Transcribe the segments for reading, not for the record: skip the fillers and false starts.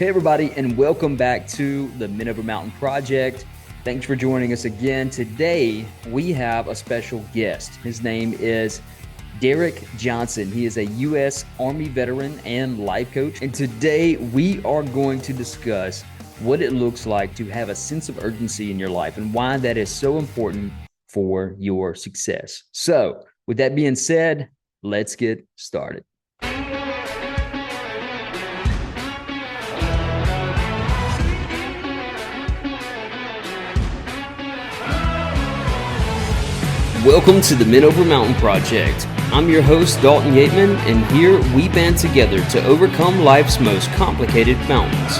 Hey, everybody, and welcome back to the Men Over Mountain Project. Thanks for joining us again. Today, we have a special guest. His name is Derek Johnson. He is a U.S. Army veteran and life coach. And today, we are going to discuss what it looks like to have a sense of urgency in your life and why that is so important for your success. So, with that being said, let's get started. Welcome to the Men Over Mountain Project. I'm your host, Dalton Yeatman, and here we band together to overcome life's most complicated mountains.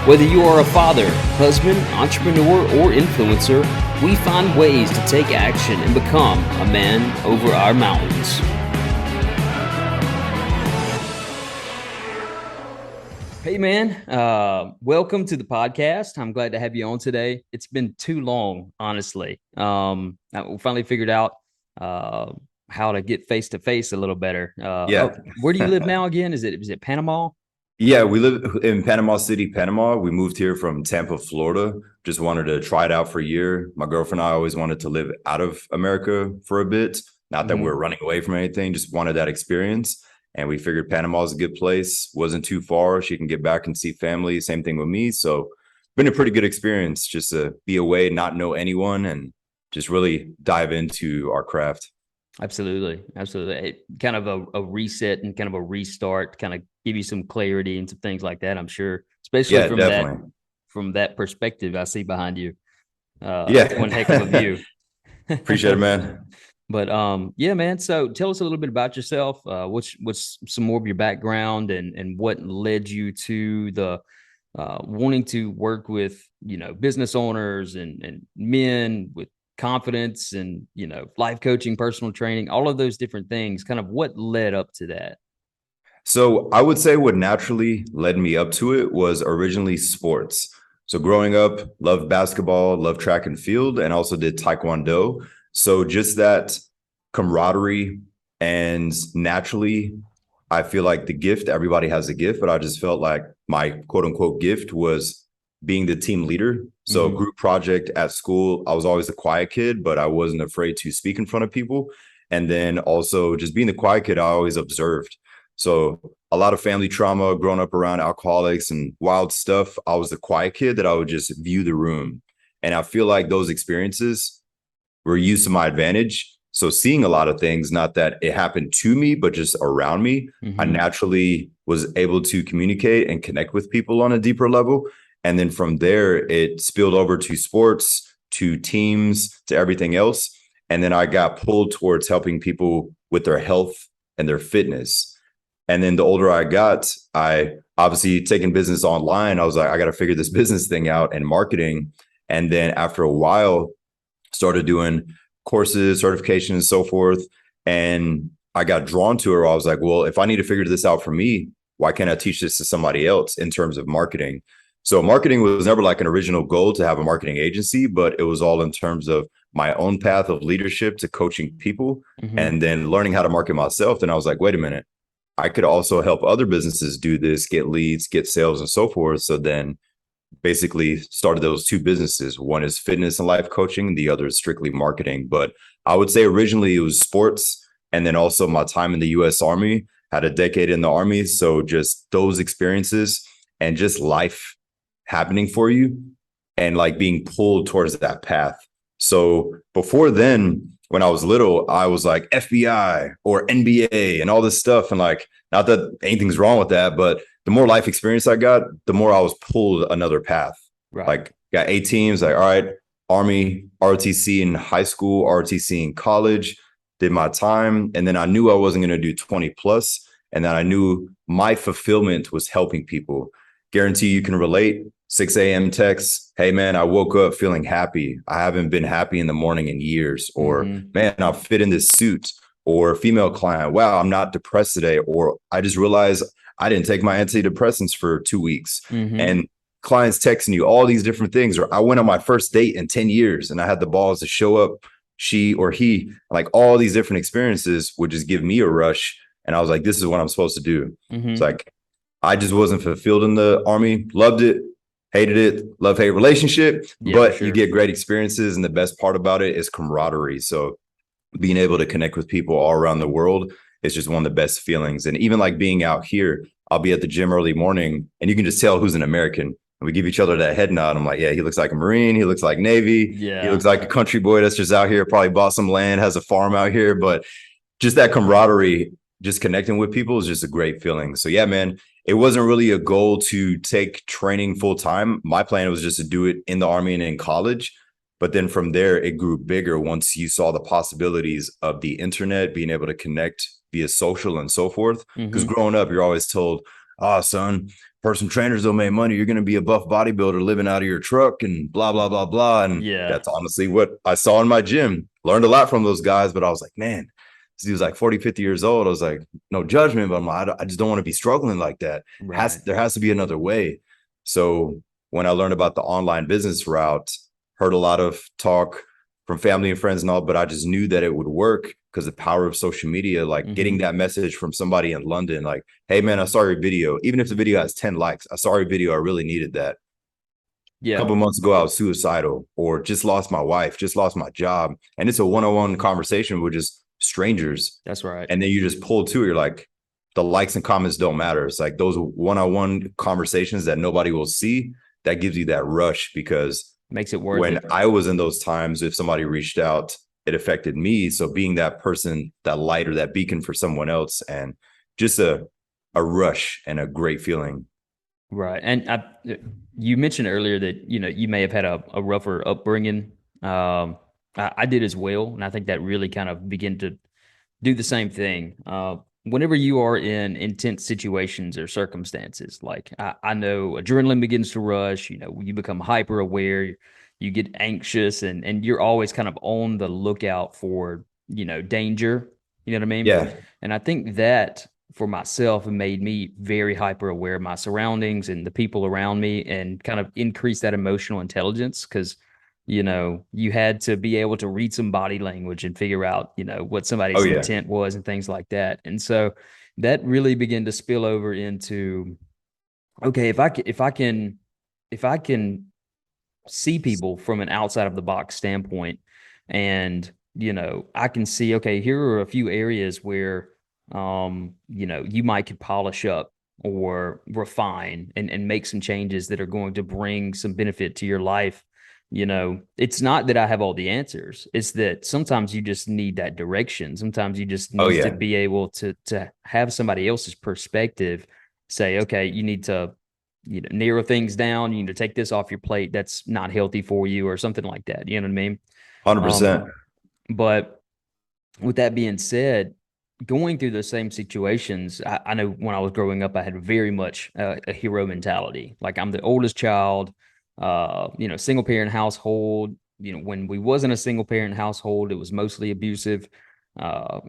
Whether you are a father, husband, entrepreneur, or influencer, we find ways to take action and become a man over our mountains. Hey, man. Welcome to the podcast. I'm glad to have you on today. It's been too long, honestly. We finally figured out how to get face-to-face a little better. Where do you live now again? Is it Panama? Yeah, we live in Panama City, Panama. We moved here from Tampa, Florida. Just wanted to try it out for a year. My girlfriend and I always wanted to live out of America for a bit. Not that we're running away from anything, just wanted that experience. And we figured Panama is a good place. Wasn't too far. She can get back and see family. Same thing with me. So been a pretty good experience just to be away, not know anyone, and just really dive into our craft. Absolutely. Kind of a reset and kind of a restart, kind of give you some clarity and some things like that, I'm sure, especially from that perspective I see behind you. One heck of a view. Appreciate it, man. But yeah, man. So tell us a little bit about yourself. What's some more of your background and what led you to the wanting to work with, business owners and men with confidence and, life coaching, personal training, all of those different things. Kind of what led up to that? So I would say what naturally led me up to it was originally sports. So growing up, loved basketball, loved track and field, and also did Taekwondo. So just that camaraderie, and naturally, I feel like the gift, everybody has a gift, but I just felt like my quote unquote gift was being the team leader. So group project at school, I was always the quiet kid, but I wasn't afraid to speak in front of people. And then also just being the quiet kid, I always observed. So a lot of family trauma, growing up around alcoholics and wild stuff. I was the quiet kid that I would just view the room. And I feel like those experiences were used to my advantage. So seeing a lot of things, not that it happened to me, but just around me, I naturally was able to communicate and connect with people on a deeper level. And then from there, it spilled over to sports, to teams, to everything else. And then I got pulled towards helping people with their health and their fitness. And then the older I got, I obviously taking business online. I was like, I got to figure this business thing out and marketing. And then after a while, started doing courses, certification, and so forth. And I got drawn to it. I was like, well, if I need to figure this out for me, why can't I teach this to somebody else in terms of marketing? So marketing was never like an original goal to have a marketing agency, but it was all in terms of my own path of leadership to coaching people and then learning how to market myself. And I was like, wait a minute, I could also help other businesses do this, get leads, get sales, and so forth. So then basically started those two businesses. One is fitness and life coaching. The other is strictly marketing. But I would say originally it was sports. And then also my time in the U.S. Army, had a decade in the Army. So just those experiences and just life happening for you and like being pulled towards that path. So before then, when I was little, I was like FBI or NBA and all this stuff. And like, not that anything's wrong with that, but the more life experience I got, the more I was pulled another path. Right. Like got 8 teams, like, all right, Army, ROTC in high school, ROTC in college, did my time. And then I knew I wasn't going to do 20 plus. And then I knew my fulfillment was helping people. Guarantee you can relate. 6 a.m. texts. Hey, man, I woke up feeling happy. I haven't been happy in the morning in years. Or, man, I'll fit in this suit. Or female client. Wow, I'm not depressed today. Or I just realized I didn't take my antidepressants for 2 weeks. And clients texting you all these different things. Or I went on my first date in 10 years and I had the balls to show up, she or he, like all these different experiences would just give me a rush. And I was like, this is what I'm supposed to do. It's like, I just wasn't fulfilled in the Army. Loved it, hated it, love hate relationship, Yeah, for but you sure. get great experiences. And the best part about it is camaraderie. So being able to connect with people all around the world is just one of the best feelings. And even like being out here, I'll be at the gym early morning and you can just tell who's an American. And we give each other that head nod. I'm like, yeah, he looks like a Marine. He looks like Navy. He Yeah. looks like a country boy that's just out here, probably bought some land, has a farm out here. But just that camaraderie, just connecting with people is just a great feeling. So yeah, man, it wasn't really a goal to take training full time. My plan was just to do it in the Army and in college. But then from there, it grew bigger once you saw the possibilities of the internet, being able to connect via social and so forth. Because Hmm. growing up, you're always told, oh, son, personal trainers don't make money. You're going to be a buff bodybuilder living out of your truck and blah, blah, blah, blah. And Yeah. that's honestly what I saw in my gym. Learned a lot from those guys, but I was like, man, he was like 40, 50 years old. I was like, no judgment, but I'm like, I just don't want to be struggling like that. Right. There has to be another way. So when I learned about the online business route, heard a lot of talk from family and friends and all, but I just knew that it would work because the power of social media, like getting Hmm. that message from somebody in London, like, hey man, I saw your video. Even if the video has 10 likes, I saw your video. I really needed that. A Yeah. couple months ago, I was suicidal or just lost my wife, just lost my job. And it's a one-on-one conversation with just strangers. That's right. And then you just pull to it. You're like, the likes and comments don't matter. It's like those one-on-one conversations that nobody will see, that gives you that rush because Makes it worth when it. I was in those times, if somebody reached out, it affected me. So being that person, that light or that beacon for someone else, and just a rush and a great feeling. Right. And you mentioned earlier that, you may have had a rougher upbringing. I did as well. And I think that really kind of began to do the same thing. Whenever you are in intense situations or circumstances, like I know adrenaline begins to rush, you become hyper aware, you get anxious, and you're always kind of on the lookout for, danger. You know what I mean? Yeah. And I think that for myself made me very hyper aware of my surroundings and the people around me and kind of increase that emotional intelligence because you had to be able to read some body language and figure out, what Oh somebody's yeah. intent was and things like that. And so that really began to spill over into, okay, if I can see people from an outside of the box standpoint and, I can see, okay, here are a few areas where, you might could polish up or refine and make some changes that are going to bring some benefit to your life. It's not that I have all the answers. It's that sometimes you just need that direction. Sometimes you just Oh need to yeah. be able to have somebody else's perspective say, okay, you need to, narrow things down. You need to take this off your plate. That's not healthy for you, or something like that. You know what I mean? Um, 100%. but with that being said, going through the same situations, I know when I was growing up, I had very much a hero mentality. Like I'm the oldest child, single parent household. When we wasn't a single parent household, it was mostly abusive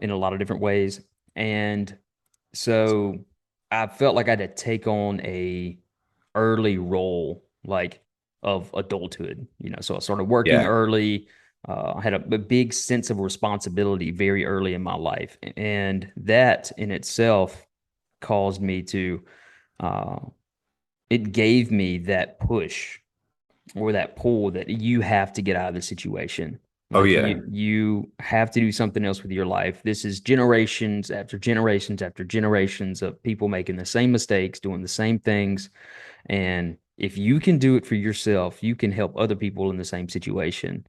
in a lot of different ways. And so I felt like I had to take on a early role, like of adulthood. So I started working Yeah. early. I had a big sense of responsibility very early in my life, and that in itself caused me to. Uh, it gave me that push or that pull that you have to get out of the situation. Oh Like yeah. you have to do something else with your life. This is generations after generations after generations of people making the same mistakes, doing the same things. And if you can do it for yourself, you can help other people in the same situation.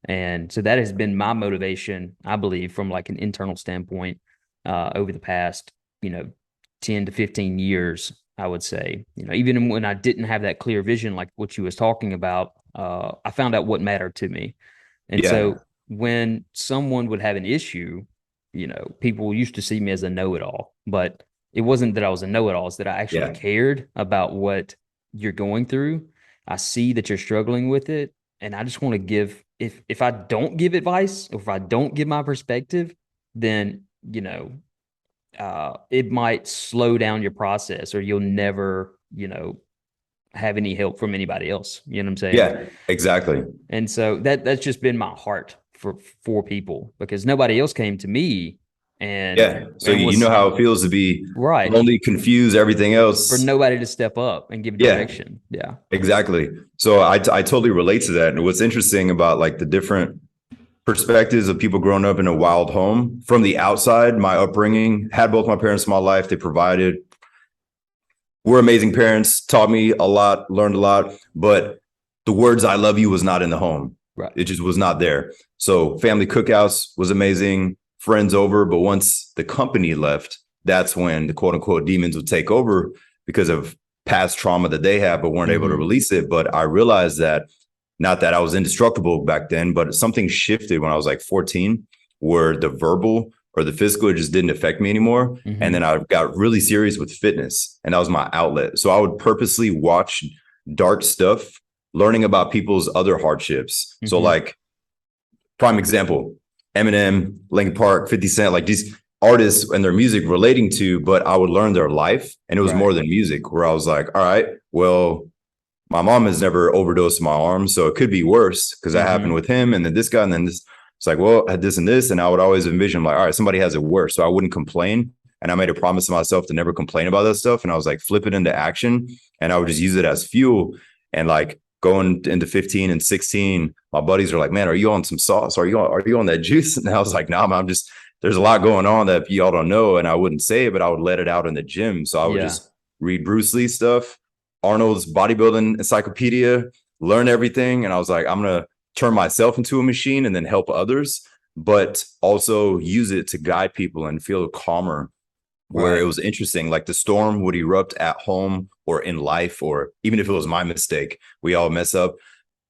And so that has been my motivation, I believe, from like an internal standpoint, over the past, you know, 10 to 15 years, I would say. Even when I didn't have that clear vision, like what you was talking about, I found out what mattered to me. And Yeah. so when someone would have an issue, people used to see me as a know-it-all, but it wasn't that I was a know-it-all, it's that I actually Yeah. cared about what you're going through. I see that you're struggling with it, and I just want to give, if I don't give advice, or if I don't give my perspective, then, it might slow down your process or you'll never, have any help from anybody else. You know what I'm saying? Yeah. Exactly. And so that's just been my heart for people because nobody else came to me and Yeah. So you was know how it feels to be right lonely, confused, everything for else. nobody to step up and give Yeah, direction. Yeah. exactly. So I totally relate to that. And what's interesting about like the different perspectives of people growing up in a wild home from the outside, my upbringing had both my parents in my life. They provided, were amazing parents, taught me a lot, learned a lot, but the words "I love you" was not in the home. Right. It just was not there. So family cookouts was amazing, friends over, but once the company left, that's when the quote unquote demons would take over because of past trauma that they had, but weren't able to release it. But I realized that, not that I was indestructible back then, but something shifted when I was like 14, where the verbal or the physical just didn't affect me anymore. And then I got really serious with fitness, and that was my outlet. So I would purposely watch dark stuff, learning about people's other hardships. So like, prime example, Eminem, Linkin Park, 50 Cent, like these artists and their music relating to, but I would learn their life. And it was more than music, where I was like, all right, well, my mom has never overdosed my arm, so it could be worse because that happened with him, and then this guy, and then this. It's like, well, I had this and this, and I would always envision like, all right, somebody has it worse, so I wouldn't complain. And I made a promise to myself to never complain about that stuff, and I was like, flip it into action, and I would just use it as fuel. And like going into 15 and 16, my buddies are like, man, are you on some sauce? Are you on that juice? And I was like, nah, man, I'm just, there's a lot going on that y'all don't know, and I wouldn't say it, but I would let it out in the gym. So I would just read Bruce Lee stuff, Arnold's bodybuilding encyclopedia, learn everything. And I was like, I'm going to turn myself into a machine and then help others, but also use it to guide people and feel calmer. Where it was interesting, like the storm would erupt at home or in life, or even if it was my mistake, we all mess up.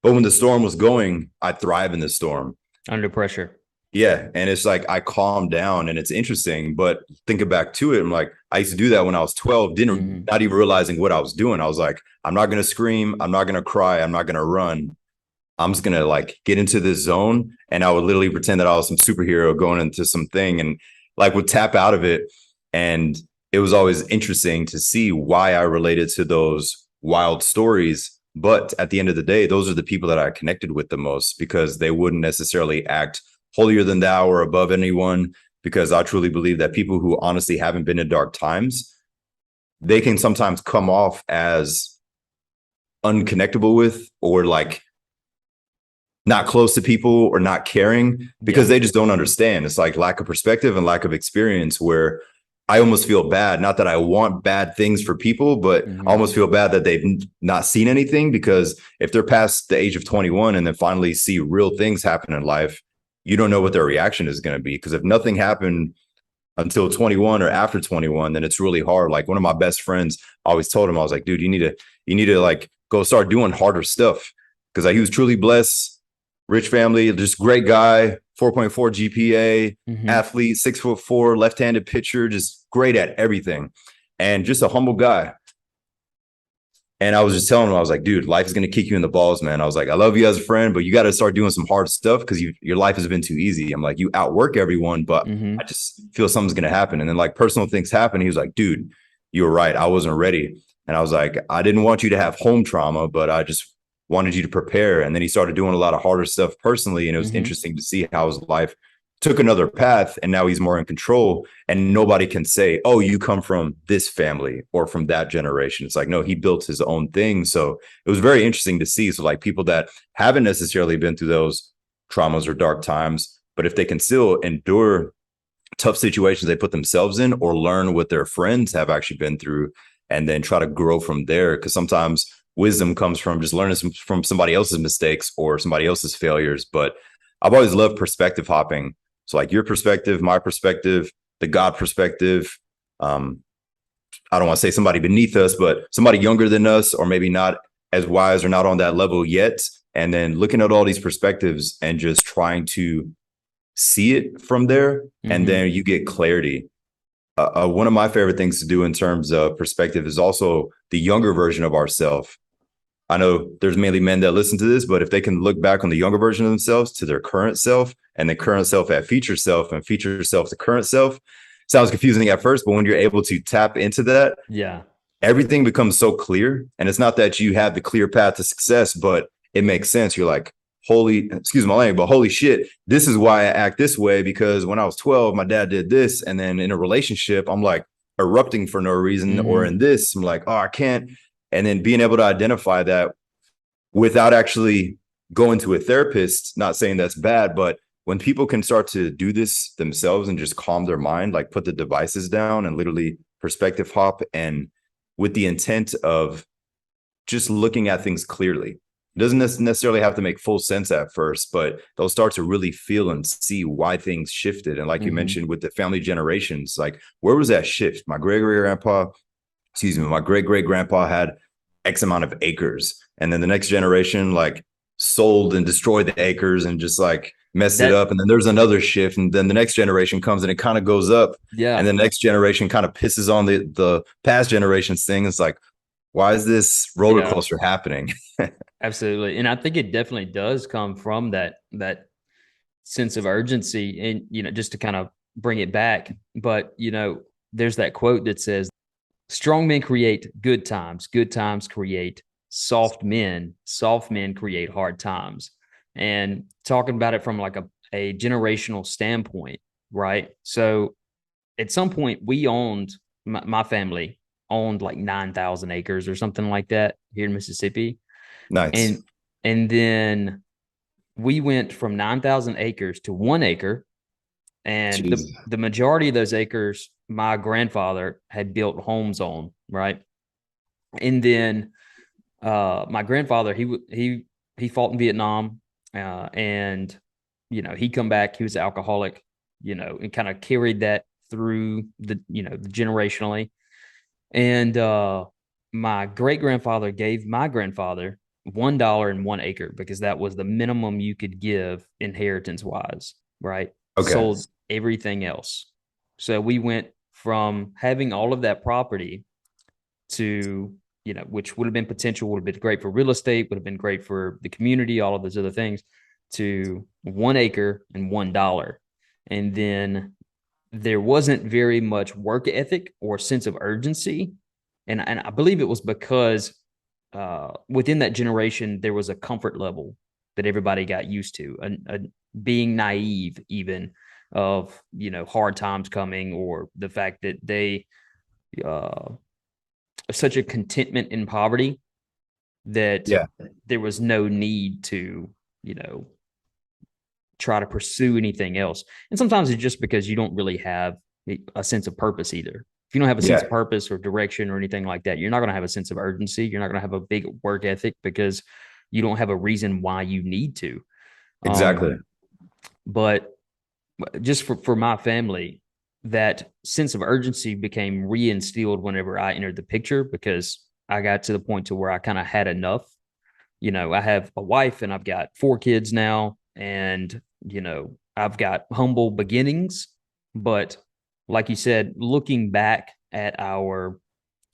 But when the storm was going, I thrive in the storm. Under pressure. Yeah. And it's like I calmed down, and it's interesting. But thinking back to it, I'm like, I used to do that when I was 12, not even realizing what I was doing. I was like, I'm not going to scream. I'm not going to cry. I'm not going to run. I'm just going to like get into this zone. And I would literally pretend that I was some superhero going into something, and like would tap out of it. And it was always interesting to see why I related to those wild stories. But at the end of the day, those are the people that I connected with the most, because they wouldn't necessarily act holier than thou or above anyone, because I truly believe that people who honestly haven't been in dark times, they can sometimes come off as unconnectable with, or like not close to people, or not caring, because they just don't understand. It's like lack of perspective and lack of experience, where I almost feel bad. Not that I want bad things for people, but I almost feel bad that they've not seen anything, because if they're past the age of 21 and then finally see real things happen in life, you don't know what their reaction is going to be. Because if nothing happened until 21 or after 21, then it's really hard. Like one of my best friends, I always told him, I was like, dude, you need to like go start doing harder stuff. Because he was truly blessed, rich family, just great guy, 4.4 GPA, athlete, 6'4", left-handed pitcher, just great at everything, and just a humble guy. And I was just telling him, I was like, dude, life is going to kick you in the balls, man. I was like, I love you as a friend, but you got to start doing some hard stuff, because your life has been too easy. I'm like, you outwork everyone, but I just feel something's going to happen. And then like personal things happen. He was like, dude, you were right. I wasn't ready. And I was like, I didn't want you to have home trauma, but I just wanted you to prepare. And then he started doing a lot of harder stuff personally. And it was interesting to see how his life took another path, and now he's more in control, and nobody can say, oh, you come from this family or from that generation. It's like, no, he built his own thing. So it was very interesting to see. So like people that haven't necessarily been through those traumas or dark times, but if they can still endure tough situations they put themselves in, or learn what their friends have actually been through, and then try to grow from there. Because sometimes wisdom comes from just learning from somebody else's mistakes or somebody else's failures. But I've always loved perspective hopping. So like your perspective, my perspective, the God perspective. I don't want to say somebody beneath us, but somebody younger than us, or maybe not as wise or not on that level yet. And then looking at all these perspectives and just trying to see it from there. And then you get clarity. One of my favorite things to do in terms of perspective is also the younger version of ourselves. I know there's mainly men that listen to this, but if they can look back on the younger version of themselves to their current self, and the current self at future self, and future self to current self, sounds confusing at first, but when you're able to tap into that, everything becomes so clear. And it's not that you have the clear path to success, but it makes sense. You're like, excuse my language, but holy shit, this is why I act this way, because when I was 12, my dad did this. And then in a relationship, I'm like erupting for no reason, or in this, I'm like, oh, I can't. And then being able to identify that without actually going to a therapist, not saying that's bad, but when people can start to do this themselves and just calm their mind, like put the devices down and literally perspective hop, and with the intent of just looking at things clearly. It doesn't necessarily have to make full sense at first, but they'll start to really feel and see why things shifted. And like you mentioned with the family generations, like where was that shift? My great great grandpa had X amount of acres. And then the next generation like sold and destroyed the acres and just like messed it up. And then there's another shift. And then the next generation comes and it kind of goes up. Yeah. And the next generation kind of pisses on the past generation's thing. It's like, why is this roller coaster happening? Absolutely. And I think it definitely does come from that sense of urgency, and, you know, just to kind of bring it back. But, you know, there's that quote that says, strong men create good times create soft men create hard times. And talking about it from like a generational standpoint, right? So at some point we owned, my family owned like 9,000 acres or something like that here in Mississippi. Nice. And then we went from 9,000 acres to 1 acre. And the majority of those acres, my grandfather had built homes on, right? And then my grandfather, he fought in Vietnam, and, you know, he come back, he was an alcoholic, you know, and kind of carried that through the, you know, generationally. And my great grandfather gave my grandfather $1 and 1 acre, because that was the minimum you could give inheritance wise, right? Okay. Sold everything else. So we went from having all of that property to, you know, which would have been potential, would have been great for real estate, would have been great for the community, all of those other things, to 1 acre and $1. And then there wasn't very much work ethic or sense of urgency. And I believe it was because within that generation, there was a comfort level that everybody got used to, being naive even of, you know, hard times coming, or the fact that they such a contentment in poverty that there was no need to, you know, try to pursue anything else. And sometimes it's just because you don't really have a sense of purpose either. If you don't have a sense of purpose or direction or anything like that, you're not going to have a sense of urgency. You're not going to have a big work ethic because you don't have a reason why you need to. Exactly. But just for my family, that sense of urgency became reinstilled whenever I entered the picture, because I got to the point to where I kind of had enough. You know, I have a wife and I've got 4 kids now, and, you know, I've got humble beginnings. But like you said, looking back at our,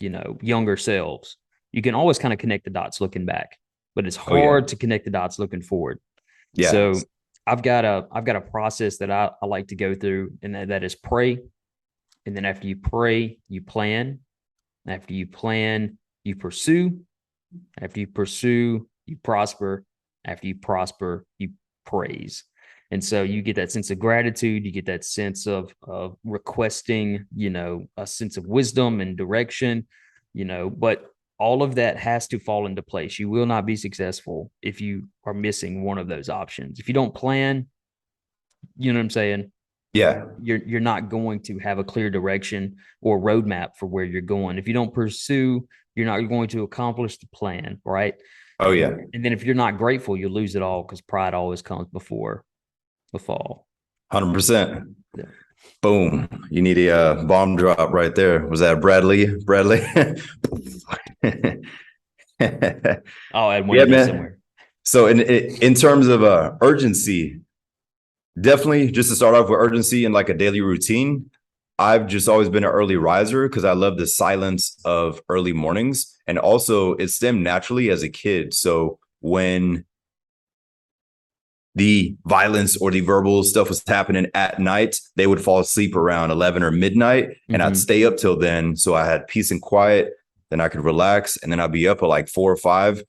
you know, younger selves, you can always kind of connect the dots looking back, but it's hard to connect the dots looking forward. Yeah. So I've got a process that I like to go through, and that is pray. And then after you pray, you plan. After you plan, you pursue. After you pursue, you prosper. After you prosper, you praise. And so you get that sense of gratitude. You get that sense of requesting, you know, a sense of wisdom and direction, you know, but all of that has to fall into place. You will not be successful if you are missing one of those options. If you don't plan, you know what I'm saying? Yeah. You're not going to have a clear direction or roadmap for where you're going. If you don't pursue, you're not going to accomplish the plan, right? Oh, yeah. And then if you're not grateful, you'll lose it all, because pride always comes before the fall. 100%. Yeah. Boom. You need a bomb drop right there. Was that Bradley? Oh, I had one somewhere. So in terms of urgency, definitely just to start off with urgency and like a daily routine, I've just always been an early riser because I love the silence of early mornings. And also it stemmed naturally as a kid. So when the violence or the verbal stuff was happening at night, they would fall asleep around 11 or midnight, and I'd stay up till then. So I had peace and quiet, then I could relax, and then I'd be up at like 4 or 5.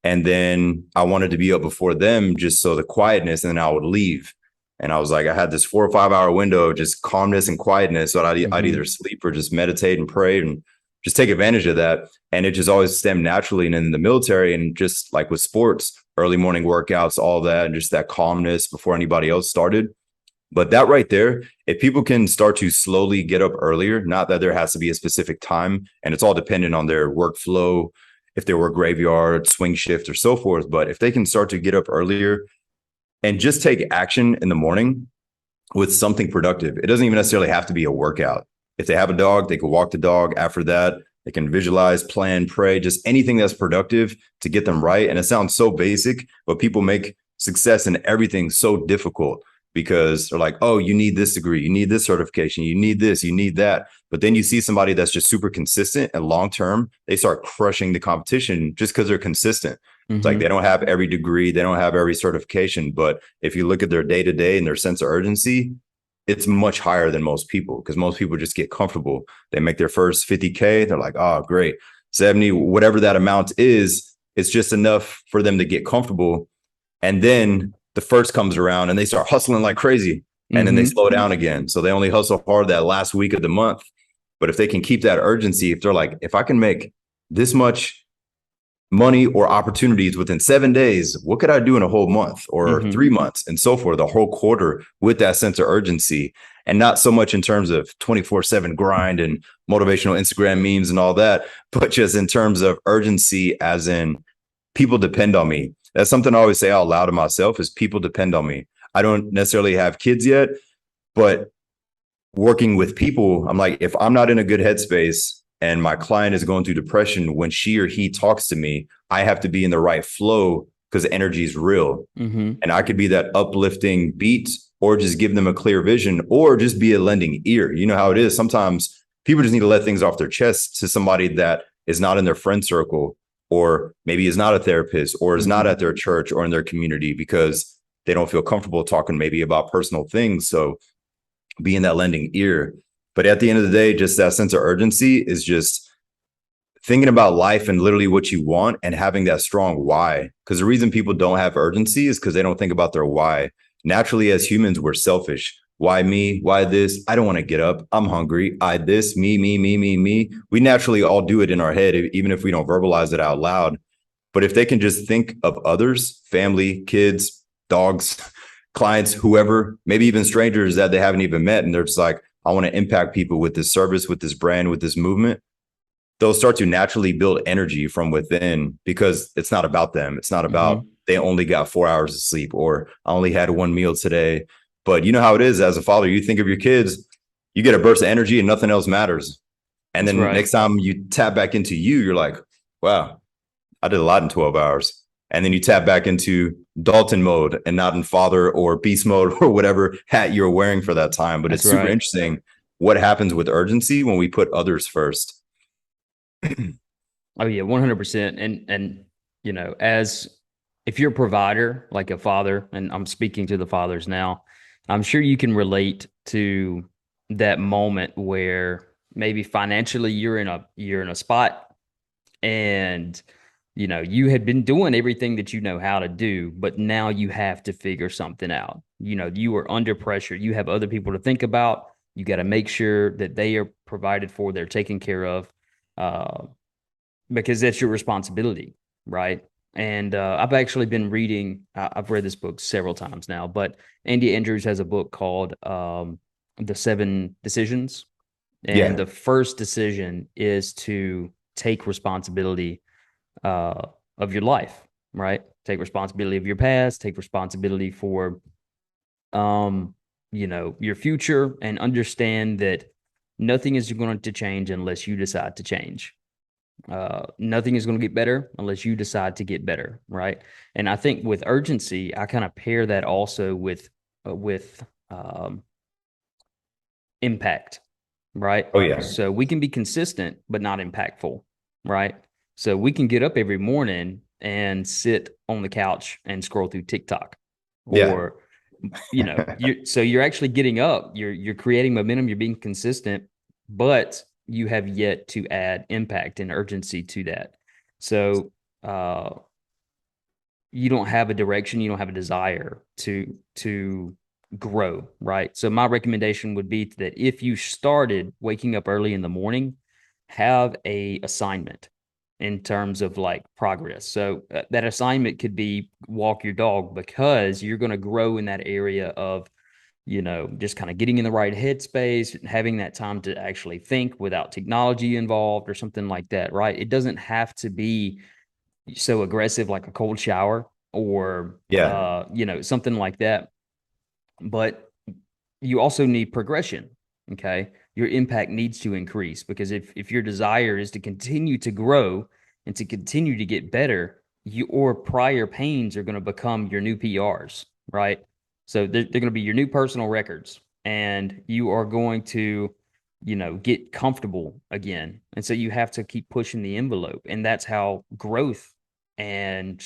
And then I wanted to be up before them just so the quietness, and then I would leave. And I was like, I had this 4 or 5 hour window of just calmness and quietness. So I'd either sleep or just meditate and pray and just take advantage of that. And it just always stemmed naturally. And in the military and just like with sports, early morning workouts, all that, and just that calmness before anybody else started. But that right there, if people can start to slowly get up earlier, not that there has to be a specific time, and it's all dependent on their workflow, if they work graveyard, swing shift, or so forth. But if they can start to get up earlier and just take action in the morning with something productive, it doesn't even necessarily have to be a workout. If they have a dog, they can walk the dog. After that, they can visualize, plan, pray, just anything that's productive to get them right. And it sounds so basic, but people make success in everything so difficult because they're like, oh, you need this degree, you need this certification, you need this, you need that. But then you see somebody that's just super consistent and long term, they start crushing the competition just because they're consistent. It's like they don't have every degree, they don't have every certification. But if you look at their day to day and their sense of urgency, it's much higher than most people because most people just get comfortable. They make their first 50K. They're like, oh, great. 70, whatever that amount is, it's just enough for them to get comfortable. And then the first comes around and they start hustling like crazy. And then they slow down again. So they only hustle hard that last week of the month. But if they can keep that urgency, if they're like, if I can make this much money or opportunities within 7 days, what could I do in a whole month or 3 months and so forth, the whole quarter with that sense of urgency, and not so much in terms of 24/7 grind and motivational Instagram memes and all that, but just in terms of urgency as in people depend on me. That's something I always say out loud to myself is people depend on me. I don't necessarily have kids yet, but working with people, I'm like, if I'm not in a good headspace and my client is going through depression, when she or he talks to me, I have to be in the right flow because energy is real. And I could be that uplifting beat or just give them a clear vision or just be a lending ear. You know how it is. Sometimes people just need to let things off their chest to somebody that is not in their friend circle or maybe is not a therapist or is not at their church or in their community because they don't feel comfortable talking maybe about personal things. So being that lending ear. But at the end of the day, just that sense of urgency is just thinking about life and literally what you want and having that strong why. Because the reason people don't have urgency is because they don't think about their why. Naturally, as humans, we're selfish. Why me? Why this? I don't want to get up. I'm hungry. I this, me, me, me, me, me. We naturally all do it in our head, even if we don't verbalize it out loud. But if they can just think of others, family, kids, dogs, clients, whoever, maybe even strangers that they haven't even met, and they're just like, I want to impact people with this service, with this brand, with this movement, they'll start to naturally build energy from within because it's not about them. It's not about they only got 4 hours of sleep or I only had one meal today. But you know how it is as a father, you think of your kids, you get a burst of energy and nothing else matters. And then next time you tap back into you, you're like, wow, I did a lot in 12 hours. And then you tap back into Dalton mode and not in father or beast mode or whatever hat you're wearing for that time. But it's super interesting what happens with urgency when we put others first. Oh yeah, 100%. And you know, as if you're a provider, like a father, and I'm speaking to the fathers now, I'm sure you can relate to that moment where maybe financially you're in a spot and you know, you had been doing everything that you know how to do, but now you have to figure something out. You know, you are under pressure. You have other people to think about. You got to make sure that they are provided for, they're taken care of, because that's your responsibility, right? And I've actually been reading, I've read this book several times now, but Andy Andrews has a book called The Seven Decisions. And the first decision is to take responsibility of your life, right? Take responsibility of your past, take responsibility for, you know, your future, and understand that nothing is going to change unless you decide to change. Nothing is going to get better unless you decide to get better, right? And I think with urgency, I kind of pair that also with impact, right? Oh, yeah. So we can be consistent but not impactful, right? So we can get up every morning and sit on the couch and scroll through TikTok, or you know, you're actually getting up, you're creating momentum, you're being consistent, but you have yet to add impact and urgency to that. So you don't have a direction, you don't have a desire to grow, right? So my recommendation would be that if you started waking up early in the morning, have a assignment in terms of like progress. So that assignment could be walk your dog, because you're going to grow in that area of, just kind of getting in the right headspace, having that time to actually think without technology involved or something like that, right? It doesn't have to be so aggressive like a cold shower or Yeah. something like that. But you also need progression. Okay. Your impact needs to increase, because if your desire is to continue to grow and to continue to get better, your prior pains are going to become your new PRs, right? So they're going to be your new personal records, and you are going to, get comfortable again. And so you have to keep pushing the envelope. And that's how growth and,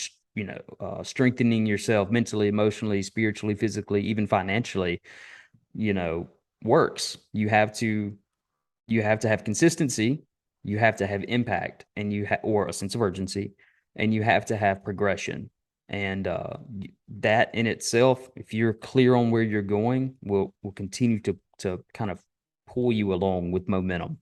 strengthening yourself mentally, emotionally, spiritually, physically, even financially, you know, works. You have to have consistency, you have to have impact, and or a sense of urgency, and you have to have progression. And that in itself, if you're clear on where you're going, will continue to kind of pull you along with momentum.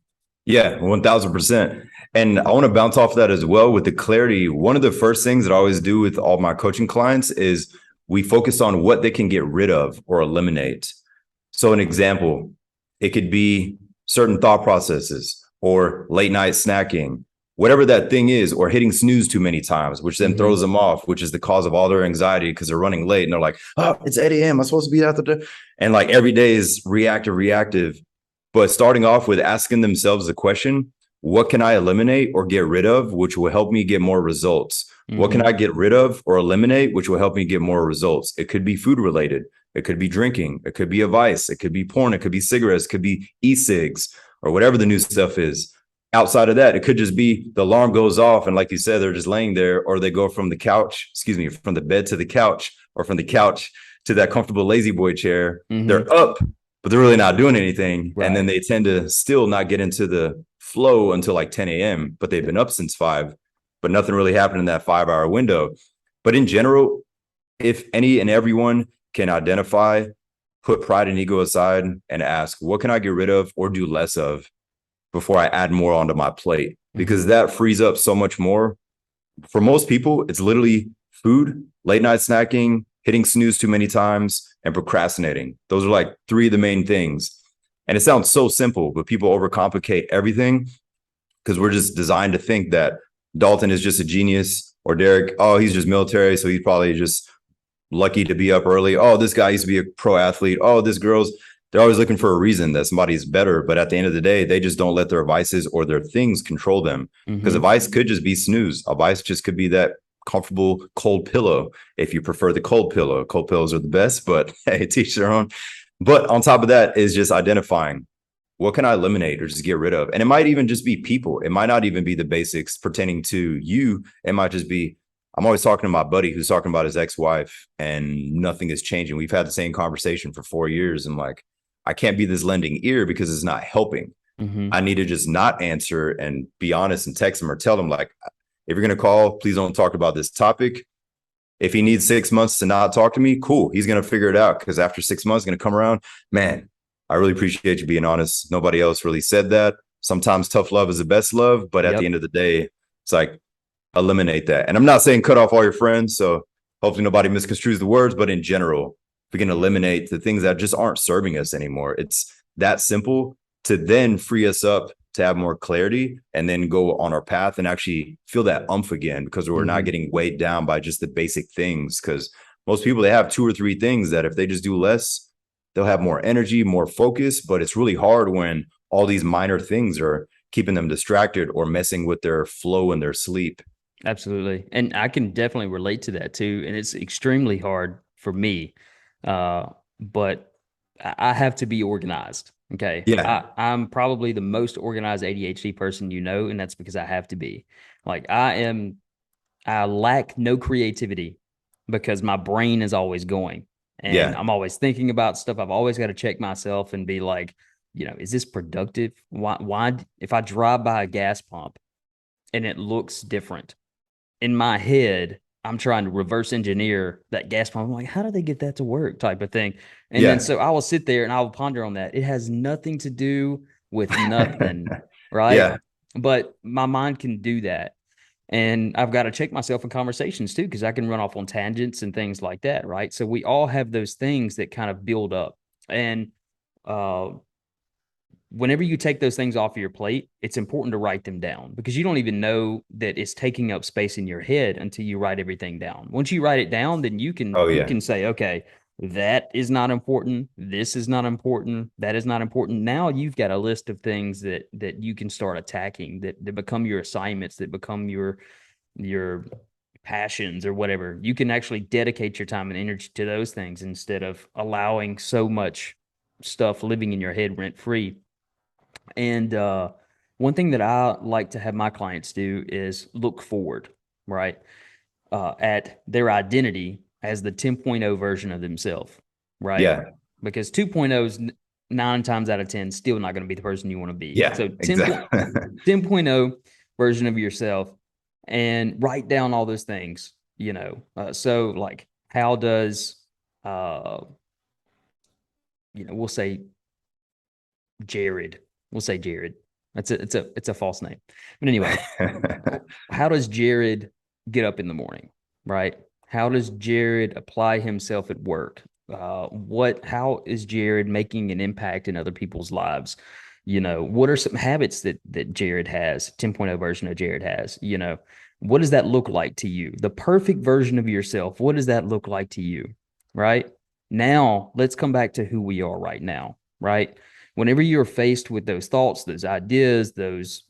Yeah, 1000%. And I want to bounce off that as well with the clarity. One of the first things that I always do with all my coaching clients is we focus on what they can get rid of or eliminate. So, an example, it could be certain thought processes or late night snacking, whatever that thing is, or hitting snooze too many times, which then Mm-hmm. throws them off, which is the cause of all their anxiety because they're running late and they're like, oh, it's 8 a.m. I'm supposed to be out there. And like every day is reactive. But starting off with asking themselves the question, what can I eliminate or get rid of, which will help me get more results? What can Mm-hmm. I get rid of or eliminate, which will help me get more results? It could be food related. It could be drinking. It could be a vice. It could be porn. It could be cigarettes. It could be e-cigs or whatever the new stuff is. Outside of that, it could just be the alarm goes off. And like you said, they're just laying there, or they go from the couch, from the bed to the couch, or from the couch to that comfortable lazy boy chair. Mm-hmm. They're up, but they're really not doing anything. And then Right. they tend to still not get into the flow until like 10 a.m., but they've been up since 5, but nothing really happened in that 5 hour window. But in general, if any and everyone can identify, put pride and ego aside and ask, what can I get rid of or do less of before I add more onto my plate? Because Mm-hmm. that frees up so much more. For most people, it's literally food, late night snacking, hitting snooze too many times, and procrastinating. Those are like 3 of the main things. And it sounds so simple, but people overcomplicate everything because we're just designed to think that Dalton is just a genius, or Derek, oh, he's just military, so he's probably just lucky to be up early. Oh, this guy used to be a pro athlete. Oh, this girl's, they're always looking for a reason that somebody's better. But at the end of the day, they just don't let their vices or their things control them. Because a Mm-hmm. vice could just be snooze. A vice just could be that comfortable cold pillow. If you prefer the cold pillow, cold pillows are the best, but hey, teach their own. But on top of that is just identifying, what can I eliminate or just get rid of? And it might even just be people. It might not even be the basics pertaining to you. It might just be, I'm always talking to my buddy who's talking about his ex-wife and nothing is changing. We've had the same conversation for 4 years. And like, I can't be this lending ear because it's not helping. Mm-hmm. I need to just not answer and be honest and text him or tell him, like, if you're going to call, please don't talk about this topic. If he needs 6 months to not talk to me, cool. He's going to figure it out, because after 6 months, he's going to come around. Man, I really appreciate you being honest. Nobody else really said that. Sometimes tough love is the best love, but at the Yep. end of the day, it's like, eliminate that. And I'm not saying cut off all your friends, so hopefully nobody misconstrues the words, but in general, we can eliminate the things that just aren't serving us anymore. It's that simple to then free us up to have more clarity and then go on our path and actually feel that umph again, because we're not Mm-hmm. getting weighed down by just the basic things. Because most people, they have 2 or 3 things that if they just do less, they'll have more energy, more focus. But it's really hard when all these minor things are keeping them distracted or messing with their flow and their sleep. Absolutely. And I can definitely relate to that too. And it's extremely hard for me. But I have to be organized. Okay. Yeah. I'm probably the most organized ADHD person you know, and that's because I have to be. Like I lack no creativity because my brain is always going and Yeah. I'm always thinking about stuff. I've always got to check myself and be like, is this productive? Why, if I drive by a gas pump and it looks different in my head, I'm trying to reverse engineer that gas pump. I'm like, how do they get that to work, type of thing. And then Yeah. so I will sit there and I will ponder on that. It has nothing to do with nothing, right? Yeah. But my mind can do that. And I've got to check myself in conversations too, because I can run off on tangents and things like that, right? So we all have those things that kind of build up. And uh, whenever you take those things off of your plate, it's important to write them down because you don't even know that it's taking up space in your head until you write everything down. Once you write it down, then Oh you yeah. can say, okay, that is not important. This is not important. That is not important. Now you've got a list of things that you can start attacking that become your assignments, that become your passions or whatever. You can actually dedicate your time and energy to those things instead of allowing so much stuff living in your head rent free. And one thing that I like to have my clients do is look forward, right, at their identity as the 10.0 version of themselves, right? Yeah. Because 2.0 is 9 times out of 10 still not going to be the person you want to be. Yeah. So Exactly. 10.0 version of yourself and write down all those things, so like, how does, uh, we'll say Jared. We'll say Jared. It's a false name. But anyway, how does Jared get up in the morning, right? How does Jared apply himself at work? How is Jared making an impact in other people's lives? What are some habits that Jared has, 10.0 version of Jared has? What does that look like to you? The perfect version of yourself, what does that look like to you? Right? Now, let's come back to who we are right now, right? Whenever you're faced with those thoughts, those ideas, those,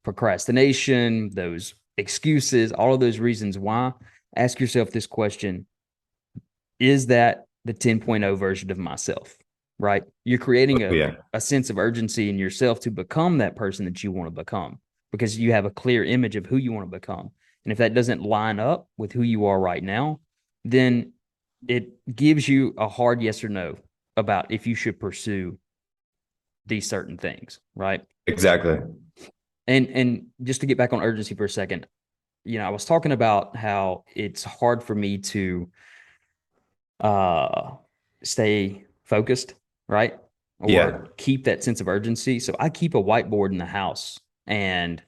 procrastination, those excuses, all of those reasons why, ask yourself this question: is that the 10.0 version of myself? Right? You're creating Oh yeah. a sense of urgency in yourself to become that person that you want to become because you have a clear image of who you want to become. And if that doesn't line up with who you are right now, then it gives you a hard yes or no about if you should pursue these certain things, right? Exactly. And just to get back on urgency for a second, I was talking about how it's hard for me to uh stay focused, right? Yeah. Or keep that sense of urgency. So I keep a whiteboard in the house and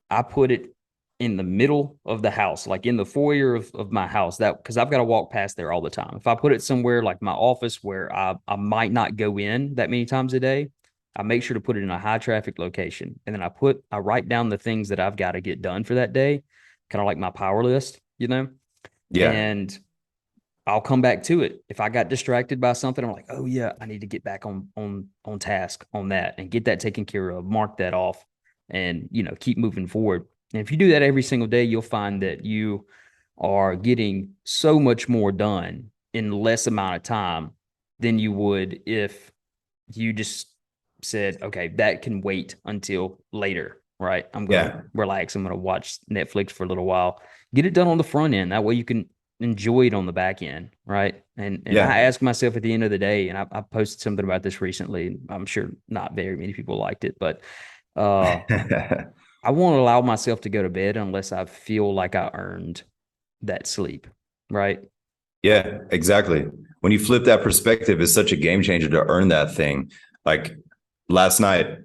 I put it in the middle of the house, like in the foyer of my house, that because I've got to walk past there all the time. If I put it somewhere like my office where I might not go in that many times a day, I make sure to put it in a high traffic location. And then I write down the things that I've got to get done for that day, kind of like my power list. Yeah. And I'll come back to it. If I got distracted by something, I'm like, oh yeah, I need to get back on task on that and get that taken care of, mark that off, and keep moving forward. And if you do that every single day, you'll find that you are getting so much more done in less amount of time than you would if you just said, okay, that can wait until later, right? I'm going to Yeah. relax. I'm going to watch Netflix for a little while. Get it done on the front end. That way you can enjoy it on the back end, right? And I Yeah. ask myself at the end of the day, and I posted something about this recently. I'm sure not very many people liked it, but uh, I won't allow myself to go to bed unless I feel like I earned that sleep, right? Yeah, exactly. When you flip that perspective, it's such a game changer to earn that thing. Like last night,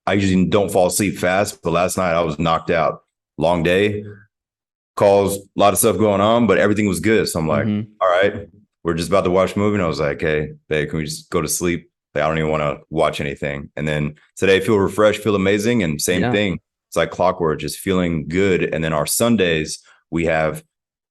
I usually don't fall asleep fast, but last night I was knocked out. Long day, calls, a lot of stuff going on, but everything was good. So I'm like, Mm-hmm. all right, we're just about to watch a movie. And I was like, hey, babe, can we just go to sleep? Like, I don't even want to watch anything. And then today, I feel refreshed, feel amazing. And same Yeah. thing. It's like clockwork, just feeling good. And then our Sundays, we have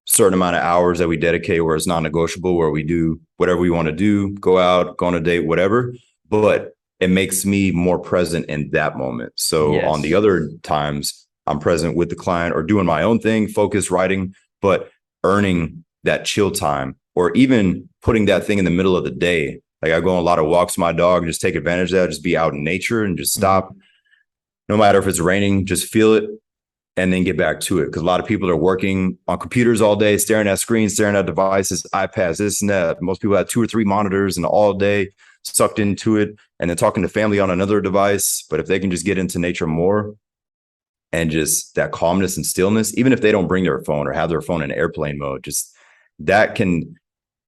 certain amount of hours that we dedicate where it's non-negotiable, where we do whatever we want to do, go out, go on a date, whatever. But it makes me more present in that moment. So on the Yes. other times, I'm present with the client or doing my own thing, focus writing, but earning that chill time or even putting that thing in the middle of the day. Like I go on a lot of walks with my dog, just take advantage of that, just be out in nature and just stop. Mm-hmm. No matter if it's raining, just feel it and then get back to it. Because a lot of people are working on computers all day, staring at screens, staring at devices, iPads, this and that. Most people have 2 or 3 monitors and all day sucked into it and then talking to family on another device. But if they can just get into nature more, and just that calmness and stillness, even if they don't bring their phone or have their phone in airplane mode, just that can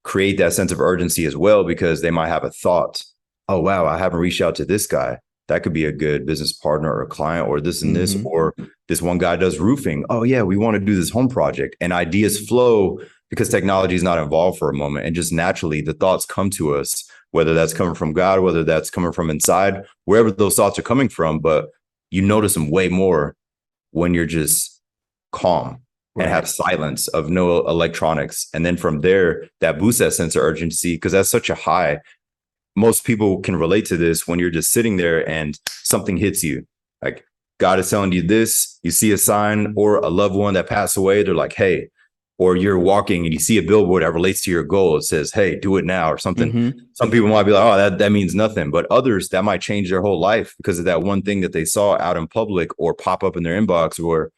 create that sense of urgency as well, because they might have a thought, oh, wow, I haven't reached out to this guy. That could be a good business partner or a client, or this and this, or this one guy does roofing. Oh, yeah, we want to do this home project. And ideas flow because technology is not involved for a moment. And just naturally, the thoughts come to us, whether that's coming from God, whether that's coming from inside, wherever those thoughts are coming from. But you notice them way more when you're just calm and have silence of no electronics. And then from there, that boosts that sense of urgency, because that's such a high. Most people can relate to this when you're just sitting there and something hits you. Like God is telling you this, you see a sign or a loved one that passed away. They're like, hey, or you're walking and you see a billboard that relates to your goal. It says, hey, do it now or something. Some people might be like, oh, that means nothing. But others, that might change their whole life because of that one thing that they saw out in public or pop up in their inbox, where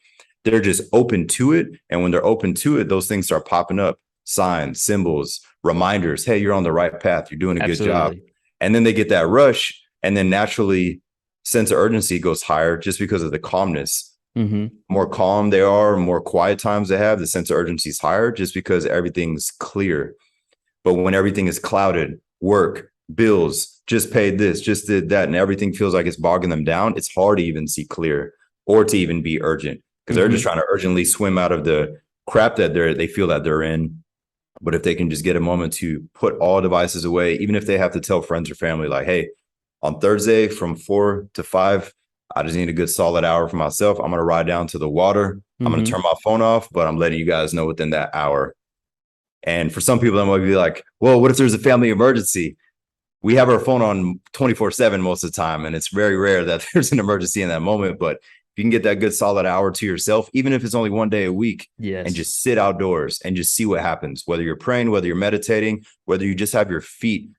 they're just open to it. And when they're open to it, those things start popping up. Signs, symbols, reminders. Hey, you're on the right path. You're doing a good job. And then they get that rush. And then naturally, sense of urgency goes higher just because of the calmness. More calm they are, more quiet times they have, the sense of urgency is higher just because everything's clear. But when everything is clouded, work, bills, just paid this, just did that, and everything feels like it's bogging them down, it's hard to even see clear or to even be urgent, because they're just trying to urgently swim out of the crap that they feel that they're in. But if they can just get a moment to put all devices away, even if they have to tell friends or family, like, hey, on Thursday from 4 to 5, I just need a good solid hour for myself. I'm going to ride down to the water. I'm going to turn my phone off, but I'm letting you guys know within that hour. And for some people, that might be like, well, what if there's a family emergency? We have our phone on 24/7 most of the time, and it's very rare that there's an emergency in that moment. But if you can get that good solid hour to yourself, even if it's only one day a week, and just sit outdoors and just see what happens, whether you're praying, whether you're meditating, whether you just have your feet,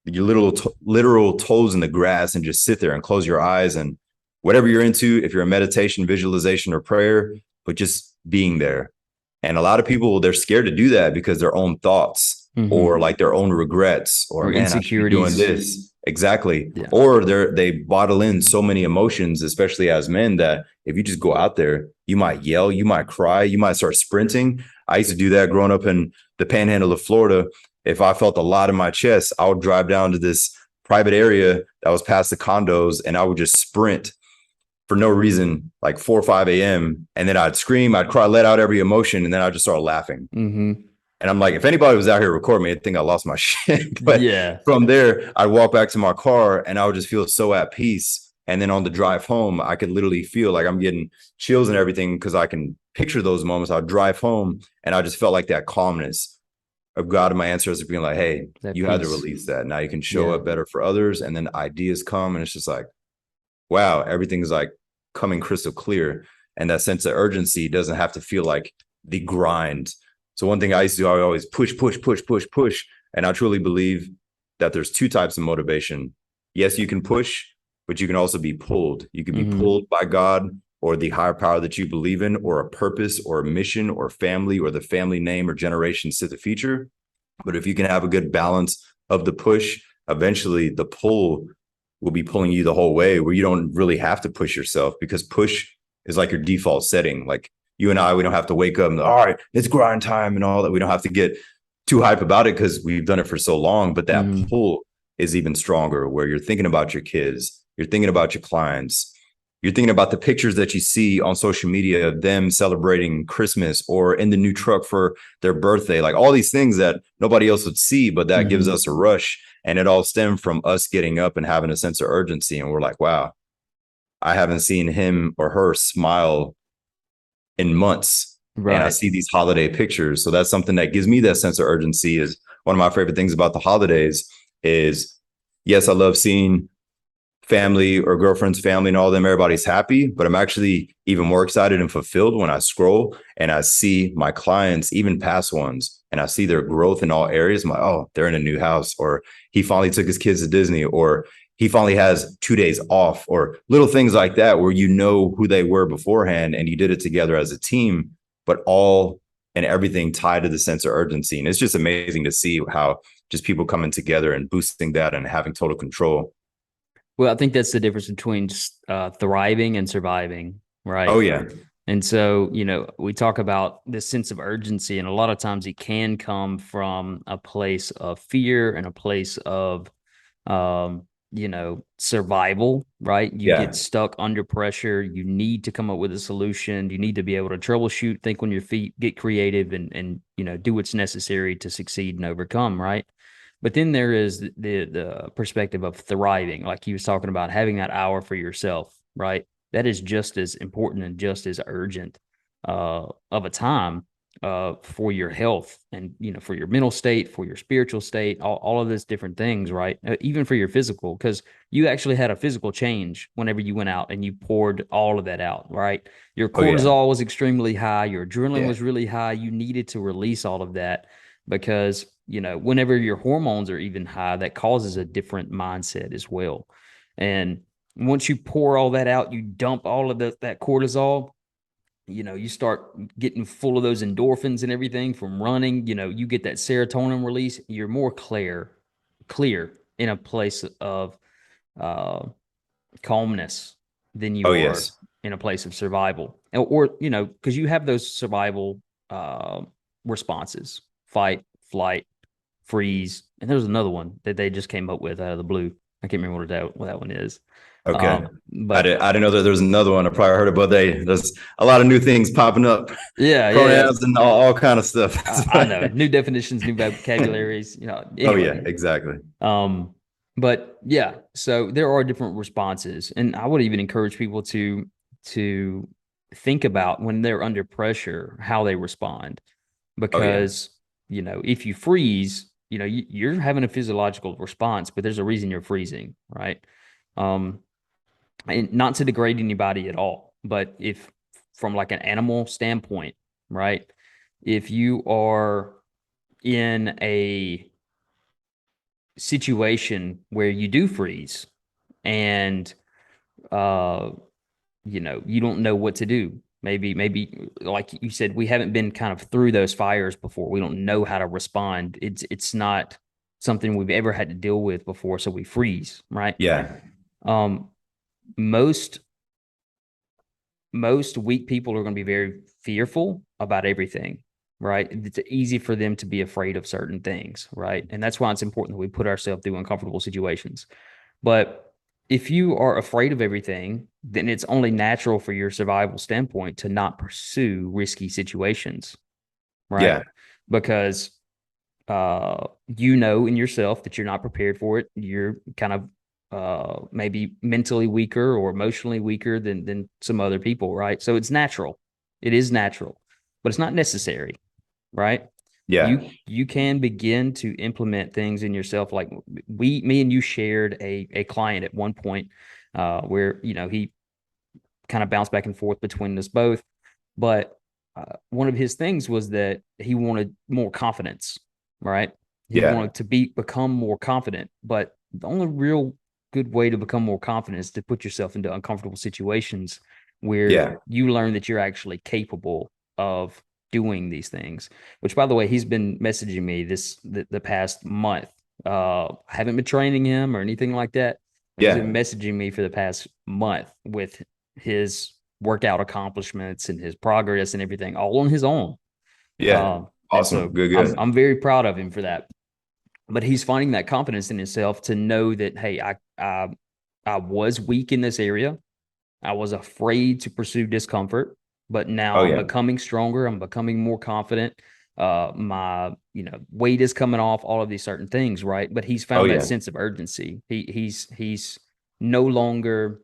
your literal toes in the grass, and just sit there and close your eyes, and whatever you're into, if you're a meditation, visualization, or prayer, but just being there. And a lot of people, they're scared to do that because their own thoughts or like their own regrets or insecurities, doing this. Exactly. Yeah. Or they bottle in so many emotions, especially as men, that if you just go out there, you might yell, you might cry, you might start sprinting. I used to do that growing up in the panhandle of Florida. If I felt a lot in my chest, I would drive down to this private area that was past the condos, and I would just sprint for no reason, like 4 or 5 a.m. And then I'd scream, I'd cry, let out every emotion. And then I'd just start laughing. And I'm like, if anybody was out here recording me, I'd think I lost my shit. But from there, I'd walk back to my car and I would just feel so at peace. And then on the drive home, I could literally feel like I'm getting chills and everything, because I can picture those moments. I'd drive home and I just felt like that calmness of God in my answers of being like, hey, that you had to release that. Now you can show up better for others. And then ideas come, and it's just like, wow, everything's like coming crystal clear. And that sense of urgency doesn't have to feel like the grind. So one thing I used to do, I would always push. And I truly believe that there's two types of motivation. Yes, you can push, but you can also be pulled. You can be pulled by God or the higher power that you believe in, or a purpose or a mission or family or the family name or generations to the future. But if you can have a good balance of the push, eventually the pull will be pulling you the whole way, where you don't really have to push yourself, because push is like your default setting. Like you and I, we don't have to wake up and all right, it's grind time and all that. We don't have to get too hype about it because we've done it for so long. But that pull is even stronger, where you're thinking about your kids, you're thinking about your clients, you're thinking about the pictures that you see on social media of them celebrating Christmas or in the new truck for their birthday, like all these things that nobody else would see, but that gives us a rush. And it all stemmed from us getting up and having a sense of urgency. And we're like, wow, I haven't seen him or her smile in months. And I see these holiday pictures. So that's something that gives me that sense of urgency. Is one of my favorite things about the holidays is, yes, I love seeing family or girlfriend's family and all them, everybody's happy, but I'm actually even more excited and fulfilled when I scroll and I see my clients, even past ones, and I see their growth in all areas. I'm like, oh, they're in a new house, or he finally took his kids to Disney, or he finally has 2 days off, or little things like that, where you know who they were beforehand and you did it together as a team, but all and everything tied to the sense of urgency. And it's just amazing to see how just people coming together and boosting that and having total control. Well, I think that's the difference between thriving and surviving. right? Oh yeah. And so, we talk about this sense of urgency, and a lot of times it can come from a place of fear and a place of, survival, right? You get Yeah. stuck under pressure. You need to come up with a solution. You need to be able to troubleshoot, think on your feet, get creative, and do what's necessary to succeed and overcome, right? But then there is the perspective of thriving, like he was talking about, having that hour for yourself, right? That is just as important and just as urgent of a time for your health and for your mental state, for your spiritual state, all of those different things, right? Even for your physical, because you actually had a physical change whenever you went out and you poured all of that out, right? Your Oh yeah. cortisol was extremely high, your adrenaline Yeah. was really high. You needed to release all of that because whenever your hormones are even high, that causes a different mindset as well. And once you pour all that out, you dump all of that cortisol. You start getting full of those endorphins and everything from running. You get that serotonin release. You're more clear in a place of uh, calmness than Oh you are yes. in a place of survival, or because you have those survival responses: fight, flight, freeze, and there's another one that they just came up with out of the blue. I can't remember what that one is. Okay. But I didn't know that there was another one. I probably heard about there's a lot of new things popping up, yeah, yeah, yeah. pronouns and all kind of stuff. I know new definitions, new vocabularies. Oh yeah, Anyway, exactly. um, but yeah, so there are different responses, and I would even encourage people to think about when they're under pressure how they respond, Oh yeah. because if you freeze, you're having a physiological response, but there's a reason you're freezing, right? Um, and not to degrade anybody at all, but if from like an animal standpoint, right? If you are in a situation where you do freeze and uh you don't know what to do, maybe like you said, we haven't been kind of through those fires before, we don't know how to respond, it's not something we've ever had to deal with before, so we freeze, right? Yeah. um most most weak people are going to be very fearful about everything, right? It's easy for them to be afraid of certain things, right? And that's why it's important that we put ourselves through uncomfortable situations. But if you are afraid of everything, then it's only natural for your survival standpoint to not pursue risky situations, right? Yeah. Because in yourself that you're not prepared for it. You're kind of maybe mentally weaker or emotionally weaker than some other people, right? So it's natural. It is natural, but it's not necessary, right? Yeah. You can begin to implement things in yourself. Like me and you shared a client at one point where he kind of bounced back and forth between us both. But one of his things was that he wanted more confidence, right? He Yeah. wanted to become more confident. But the only real good way to become more confident is to put yourself into uncomfortable situations where Yeah. you learn that you're actually capable of doing these things. Which, by the way, he's been messaging me the past month. I haven't been training him or anything like that, but he's been Yeah. messaging me for the past month with his workout accomplishments and his progress and everything all on his own. Yeah. And Awesome. so Good, I'm good. very proud of him for that. But he's finding that confidence in himself to know that, hey, I was weak in this area. I was afraid to pursue discomfort, but now Oh I'm yeah. becoming stronger. I'm becoming more confident. My weight is coming off. All of these certain things, right? But he's Oh found that yeah. sense of urgency. He's no longer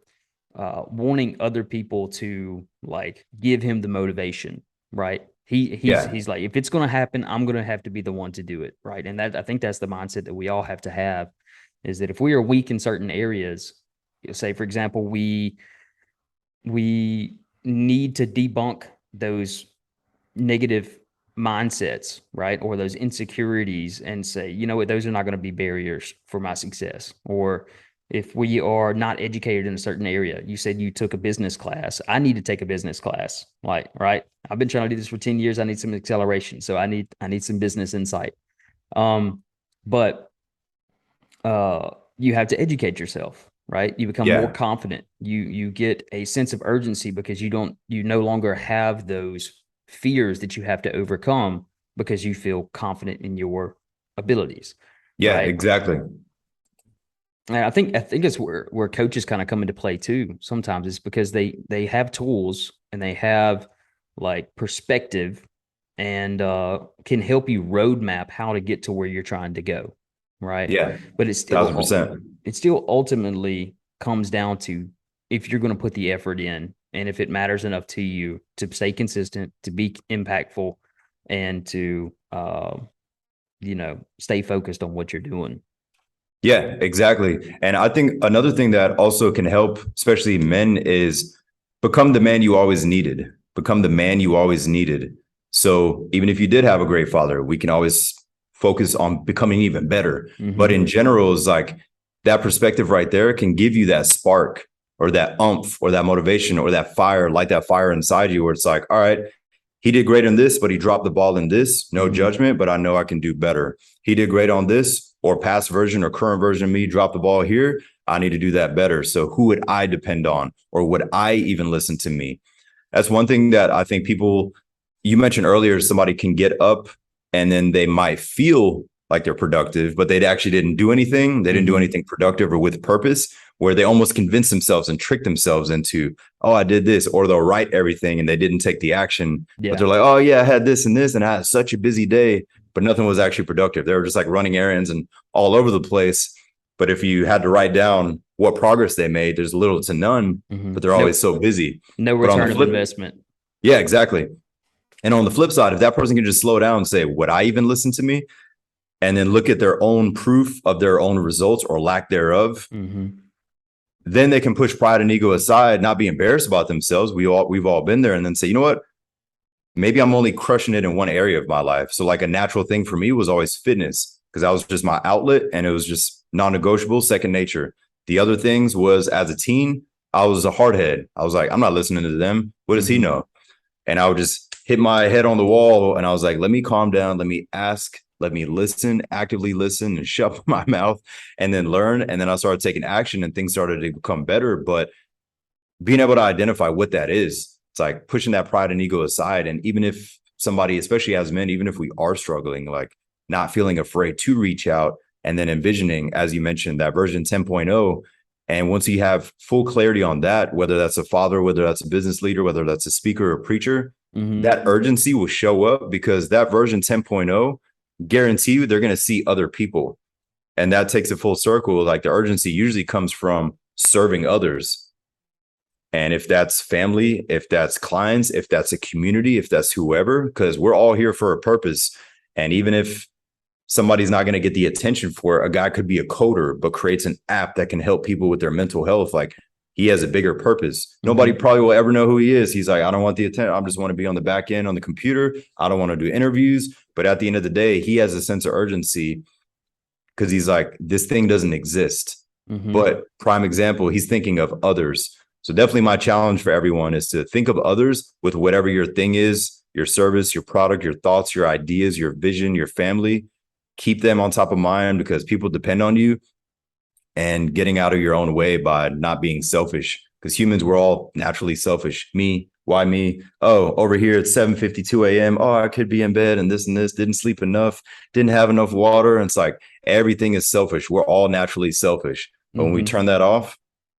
wanting other people to like give him the motivation, right? Yeah. He's like, if it's going to happen, I'm going to have to be the one to do it, right? And that I think that's the mindset that we all have to have, is that if we are weak in certain areas, say for example, we need to debunk those negative mindsets, right? Or those insecurities and say, you know what, those are not going to be barriers for my success. Or if we are not educated in a certain area, you said you took a business class. I need to take a business class. Like, right? I've been trying to do this for 10 years. I need some acceleration. So I need some business insight. But you have to educate yourself, right? You become more Yeah. confident. You get a sense of urgency because you no longer have those fears that you have to overcome because you feel confident in your abilities, Yeah, right? exactly. And I think it's where coaches kind of come into play too. Sometimes it's because they have tools and they have like perspective and can help you roadmap how to get to where you're trying to go, right? Yeah, But 1000%. it still ultimately comes down to if you're going to put the effort in and if it matters enough to you to stay consistent, to be impactful, and to stay focused on what you're doing. Yeah, exactly. And I think another thing that also can help, especially men, is become the man you always needed. Become the man you always needed. So even if you did have a great father, we can always focus on becoming even better. But Mm-hmm. in general, it's like that perspective right there can give you that spark or that umph or that motivation or that fire, light that fire inside you where it's like, all right, he did great in this, but he dropped the ball in this. No Mm-hmm. judgment, but I know I can do better. He did great on this, or past version or current version of me dropped the ball here. I need to do that better. So who would I depend on, or would I even listen to me? That's one thing that I think people, you mentioned earlier, somebody can get up and then they might feel like they're productive, but they actually didn't do anything. They didn't do Mm-hmm. anything productive or with purpose, where they almost convince themselves and trick themselves into, oh, I did this, or they'll write everything and they didn't take the action. But Yeah. they're like, oh, yeah, I had this and this, and I had such a busy day, but nothing was actually productive. They were just like running errands and all over the place. But if you had to write down what progress they made, there's little to none, Mm-hmm. but they're always so busy. No But on the return of flip, investment. yeah, exactly. And on the flip side, if that person can just slow down and say, would I even listen to me? And then look at their own proof of their own results or lack thereof, Mm-hmm. then they can push pride and ego aside, not be embarrassed about themselves. We've all been there, and then say, you know what? Maybe I'm only crushing it in one area of my life. So like a natural thing for me was always fitness because that was just my outlet and it was just non-negotiable, second nature. The other things was as a teen, I was a hardhead. I was like, I'm not listening to them. What does he Mm-hmm. know? And I would just hit my head on the wall and I was like, let me calm down. Let me ask. Let me listen, actively listen and shut my mouth and then learn. And then I started taking action and things started to become better. But being able to identify what that is, it's like pushing that pride and ego aside. And even if somebody, especially as men, even if we are struggling, like not feeling afraid to reach out and then envisioning, as you mentioned, that version 10.0. And once you have full clarity on that, whether that's a father, whether that's a business leader, whether that's a speaker or a preacher, Mm-hmm. that urgency will show up because that version 10.0 guarantee you they're going to see other people. And that takes it full circle. Like the urgency usually comes from serving others. And if that's family, if that's clients, if that's a community, if that's whoever, because we're all here for a purpose. And even if somebody's not going to get the attention for it, a guy could be a coder, but creates an app that can help people with their mental health. Like he has a bigger purpose. Nobody Mm-hmm. probably will ever know who he is. He's like, I don't want the attention. I just want to be on the back end on the computer. I don't want to do interviews. But at the end of the day, he has a sense of urgency because he's like, this thing doesn't exist. Mm-hmm. But prime example, he's thinking of others. So definitely my challenge for everyone is to think of others with whatever your thing is, your service, your product, your thoughts, your ideas, your vision, your family. Keep them on top of mind because people depend on you, and getting out of your own way by not being selfish because humans, we're all naturally selfish. Me, why me? Oh, over here it's 7:52 a.m. Oh, I could be in bed and this, didn't sleep enough, didn't have enough water. And it's like everything is selfish. We're all naturally selfish. But when we Mm-hmm. turn that off,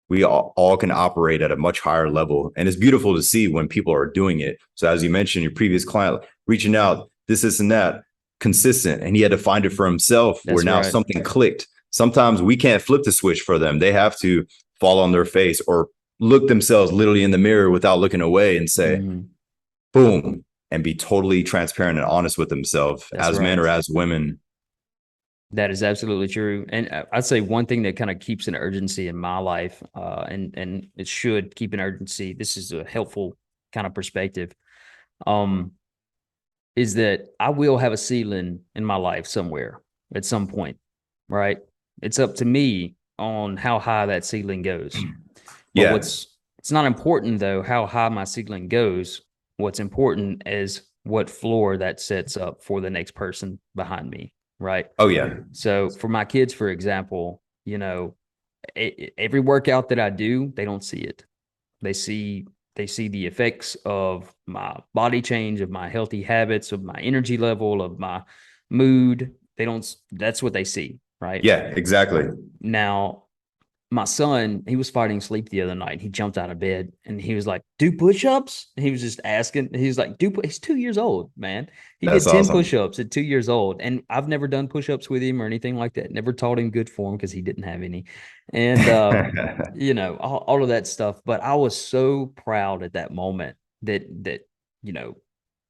we all can operate at a much higher level. And it's beautiful to see when people are doing it. So as you mentioned, your previous client reaching out, this, and that, consistent. And he had to find it for himself where That's now right. something clicked. Sometimes we can't flip the switch for them. They have to fall on their face or look themselves literally in the mirror without looking away and say, Mm-hmm. boom, and be totally transparent and honest with themselves That's as men right. or as women. That is absolutely true. And I'd say one thing that kind of keeps an urgency in my life, and it should keep an urgency. This is a helpful kind of perspective. Um, is that I will have a ceiling in my life somewhere at some point, right? It's up to me on how high that ceiling goes. But Yeah. it's not important though how high my ceiling goes. What's important is what floor that sets up for the next person behind me, right? Oh, yeah. So for my kids, for example, every workout that I do, they don't see it. They see the effects of my body change, of my healthy habits, of my energy level, of my mood. They don't. That's what they see, right? Yeah, exactly. Now, my son, he was fighting sleep the other night. He jumped out of bed and he was like, "Do push-ups?" He was just asking. He's like, He's 2 years old, man. He That's did 10 awesome. push-ups at 2 years old. And I've never done push-ups with him or anything like that. Never taught him good form because he didn't have any. And all of that stuff. But I was so proud at that moment that you know,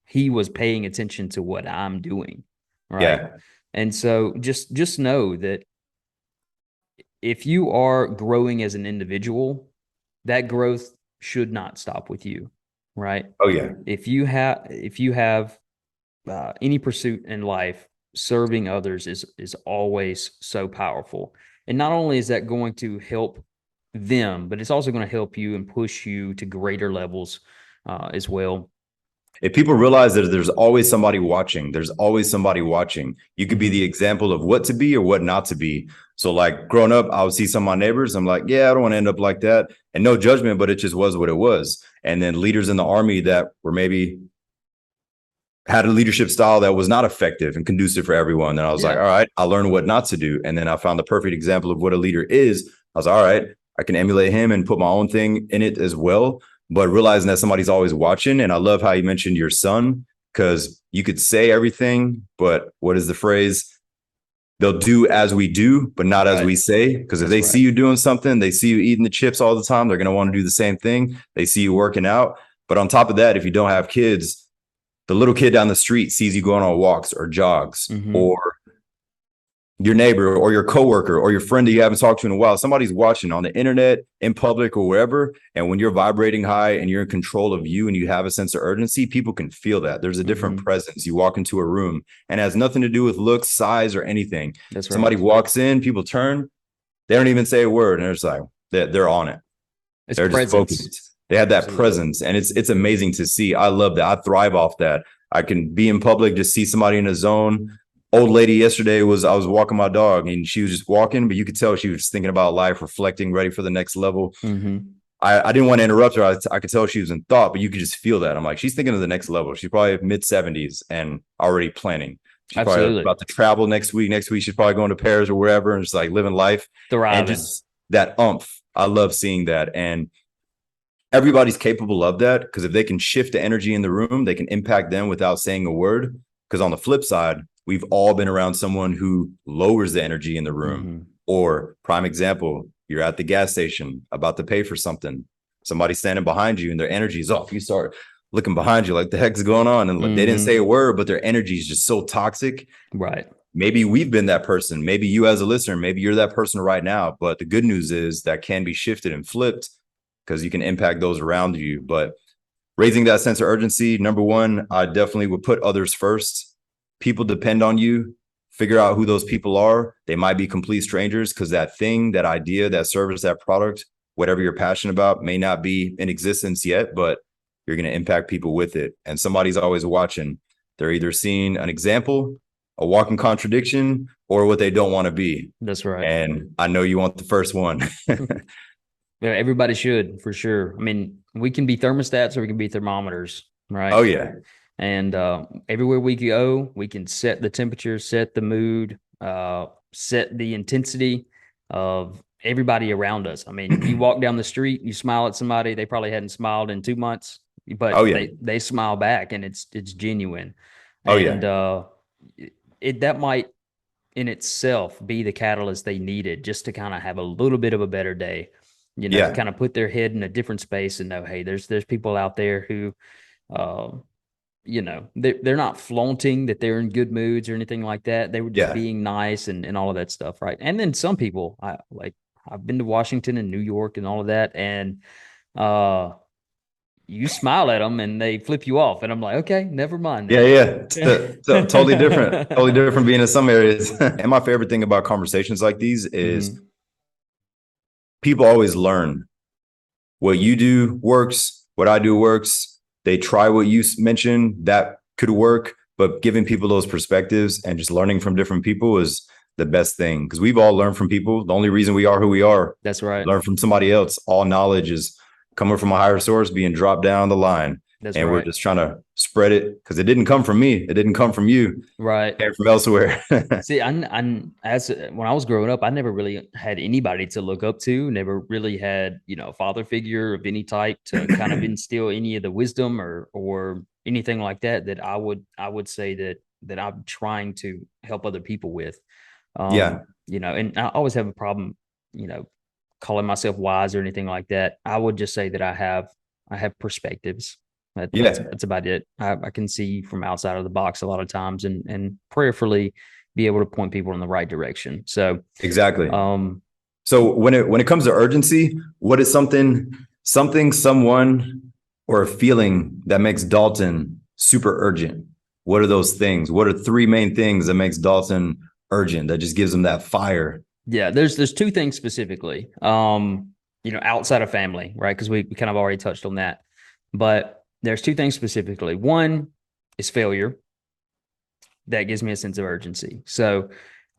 he was paying attention to what I'm doing. Right. Yeah. And so just know that if you are growing as an individual, that growth should not stop with you, right? Oh yeah. If you have any pursuit in life, serving others is always so powerful. And not only is that going to help them, but it's also going to help you and push you to greater levels as well. If people realize that there's always somebody watching, there's always somebody watching. You could be the example of what to be or what not to be. So like growing up, I would see some of my neighbors. I'm like, yeah, I don't want to end up like that. And no judgment, but it just was what it was. And then leaders in the army that were maybe had a leadership style that was not effective and conducive for everyone. And I was like, all right, I learned what not to do. And then I found the perfect example of what a leader is. I was all right, I can emulate him and put my own thing in it as well. But realizing that somebody's always watching. And I love how you mentioned your son, because you could say everything, but what is the phrase? They'll do as we do, but not as we say. Because if they see you doing something, they see you eating the chips all the time, they're going to want to do the same thing. They see you working out. But on top of that, if you don't have kids, the little kid down the street sees you going on walks or jogs, or your neighbor or your coworker or your friend that you haven't talked to in a while. Somebody's watching on the internet, in public, or wherever. And when you're vibrating high and you're in control of you and you have a sense of urgency, people can feel that. There's a different presence. You walk into a room and it has nothing to do with looks, size, or anything. That's right. Somebody walks in, people turn, they don't even say a word, and it's like they're on it. They're just focused. They have that presence, and it's amazing to see. I love that. I thrive off that. I can be in public, just see somebody in a zone. Old lady yesterday I was walking my dog and she was just walking, but you could tell she was thinking about life, reflecting, ready for the next level. I didn't want to interrupt her. I could tell she was in thought, but you could just feel that. I'm like, she's thinking of the next level. She's probably mid-70s and already planning. She's probably about to travel next week. Next week, she's probably going to Paris or wherever and just like living life. And just that oomph. I love seeing that. And everybody's capable of that, because if they can shift the energy in the room, they can impact them without saying a word. Because on the flip side, we've all been around someone who lowers the energy in the room. Or prime example, you're at the gas station about to pay for something. Somebody's standing behind you and their energy is off. You start looking behind you like, the heck's going on? And they didn't say a word, but their energy is just so toxic. Right. Maybe we've been that person. Maybe you as a listener, maybe you're that person right now. But the good news is that can be shifted and flipped, because you can impact those around you. But raising that sense of urgency, number one, I definitely would put others first. People depend on you. Figure out who those people are. They might be complete strangers, because that thing, that idea, that service, that product, whatever you're passionate about, may not be in existence yet, but you're going to impact people with it. And somebody's always watching. They're either seeing an example, a walking contradiction, or what they don't want to be. That's right. And I know you want the first one. Yeah, everybody should, for sure. I mean, we can be thermostats or we can be thermometers, right? Oh, yeah. And everywhere we go, we can set the temperature, set the mood, set the intensity of everybody around us. I mean, you walk down the street, you smile at somebody, they probably hadn't smiled in 2 months, but they smile back, and it's genuine. And that might in itself be the catalyst they needed, just to kind of have a little bit of a better day, kind of put their head in a different space and know, hey, there's people out there who, they're not flaunting that they're in good moods or anything like that. They were just being nice and all of that stuff. Right. And then some people, I've been to Washington and New York and all of that. And you smile at them and they flip you off. And I'm like, okay, never mind. Yeah. Totally different. Totally different being in some areas. And my favorite thing about conversations like these is people always learn. What you do works. What I do works. They try what you mentioned that could work, but giving people those perspectives and just learning from different people is the best thing because we've all learned from people. The only reason we are who we are, That's right. learn from somebody else. All knowledge is coming from a higher source, being dropped down the line. That's And we're right. just trying to spread it because it didn't come from me. It didn't come from you. Right. It came from elsewhere. See, when I was growing up, I never really had anybody to look up to. Never really had, a father figure of any type to kind of instill any of the wisdom or anything like that. That I would say that I'm trying to help other people with. Yeah. And I always have a problem, you know, calling myself wise or anything like that. I would just say that I have perspectives. Yeah. That's about it. I can see from outside of the box a lot of times and prayerfully be able to point people in the right direction. So, Exactly. um, So when it comes to urgency, what is someone, or a feeling that makes Dalton super urgent? What are those things? What are three main things that makes Dalton urgent that just gives him that fire? yeah, there's two things specifically. Outside of family, right? Because we kind of already touched on that. But there's two things specifically. One is failure. That gives me a sense of urgency. So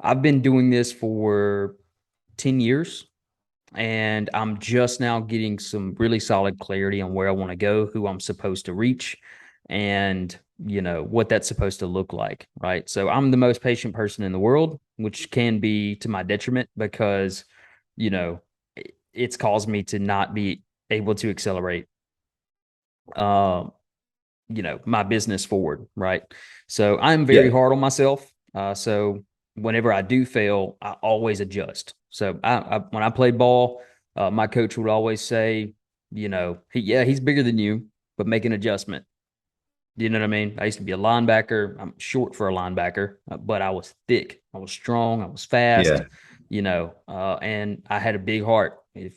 I've been doing this for 10 years and I'm just now getting some really solid clarity on where I want to go, who I'm supposed to reach, and what that's supposed to look like, right? So I'm the most patient person in the world, which can be to my detriment because, you know, it's caused me to not be able to accelerate uh, my business forward, right? So I'm very Yeah. hard on myself. So whenever I do fail, I always adjust. So when I played ball, my coach would always say, he's bigger than you, but make an adjustment. You know what I mean? I used to be a linebacker. I'm short for a linebacker, but I was thick. I was strong. I was fast. Yeah. And I had a big heart. If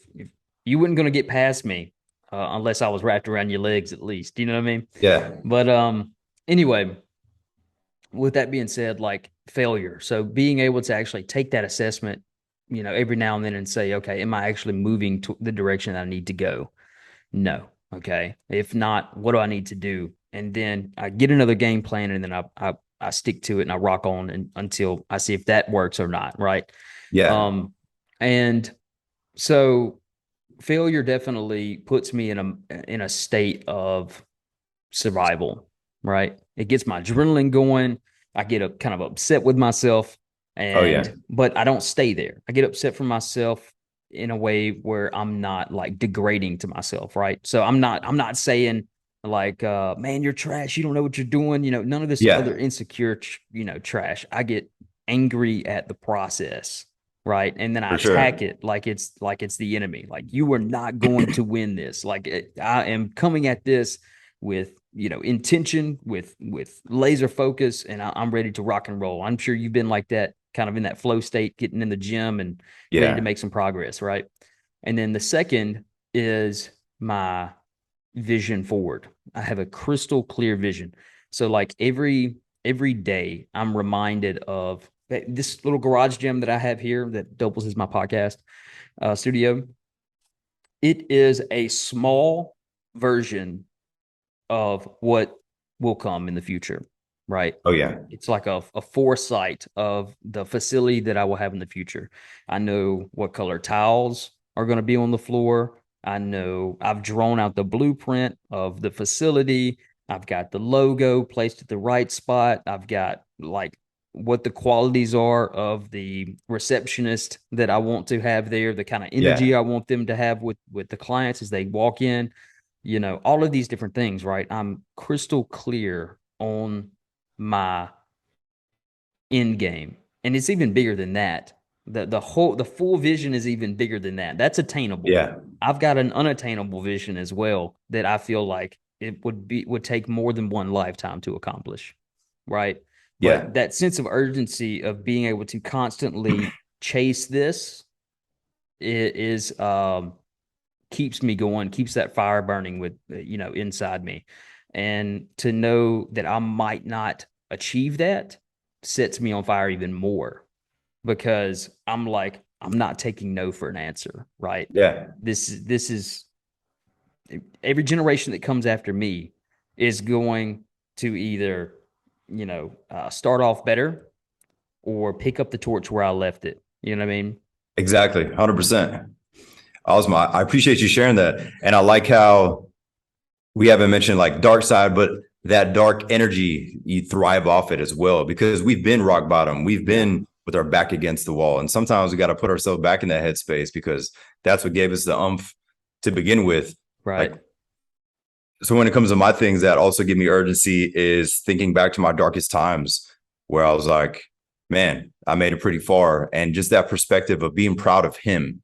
you weren't going to get past me, unless I was wrapped around your legs, at least. You know what I mean? Yeah. But anyway, with that being said, like failure. So being able to actually take that assessment, every now and then and say, okay, am I actually moving to the direction that I need to go? No. Okay. If not, what do I need to do? And then I get another game plan and then I stick to it and I rock on until I see if that works or not. Right. Yeah. And so failure definitely puts me in a state of survival, right? It gets my adrenaline going. I get kind of upset with myself, Oh yeah. but I don't stay there. I get upset for myself in a way where I'm not like degrading to myself, right? So I'm not saying like, man, you're trash. You don't know what you're doing. None of this other Yeah. insecure, trash. I get angry at the process, right? And then I For attack sure. it like it's the enemy. Like you are not going to win this. I am coming at this with intention, with laser focus, and I'm ready to rock and roll. I'm sure you've been like that, kind of in that flow state, getting in the gym and ready to Yeah. make some progress, right? And then the second is my vision forward. I have a crystal clear vision. So like every day I'm reminded of this little garage gym that I have here that doubles as my podcast studio. It is a small version of what will come in the future, right? Oh yeah. It's like a foresight of the facility that I will have in the future. I know what color tiles are going to be on the floor. I know I've drawn out the blueprint of the facility. I've got the logo placed at the right spot. I've got like what the qualities are of the receptionist that I want to have there, the kind of energy Yeah. I want them to have with the clients as they walk in, all of these different things, right? I'm crystal clear on my end game. And it's even bigger than that. The full vision is even bigger than that. That's attainable. Yeah. I've got an unattainable vision as well that I feel like it would take more than one lifetime to accomplish. Right. Yeah. But that sense of urgency of being able to constantly chase this is keeps me going, keeps that fire burning with inside me. And to know that I might not achieve that sets me on fire even more because I'm like, I'm not taking no for an answer, right? Yeah. This is every generation that comes after me is going to either start off better or pick up the torch where I left it. You know what I mean? Exactly. 100%. Awesome. I appreciate you sharing that. And I like how we haven't mentioned like dark side, but that dark energy, you thrive off it as well, because we've been rock bottom. We've been with our back against the wall. And sometimes we got to put ourselves back in that headspace, because that's what gave us the umph to begin with. Right. Like, so when it comes to my things that also give me urgency is thinking back to my darkest times, where I was like, man, I made it pretty far. And just that perspective of being proud of him.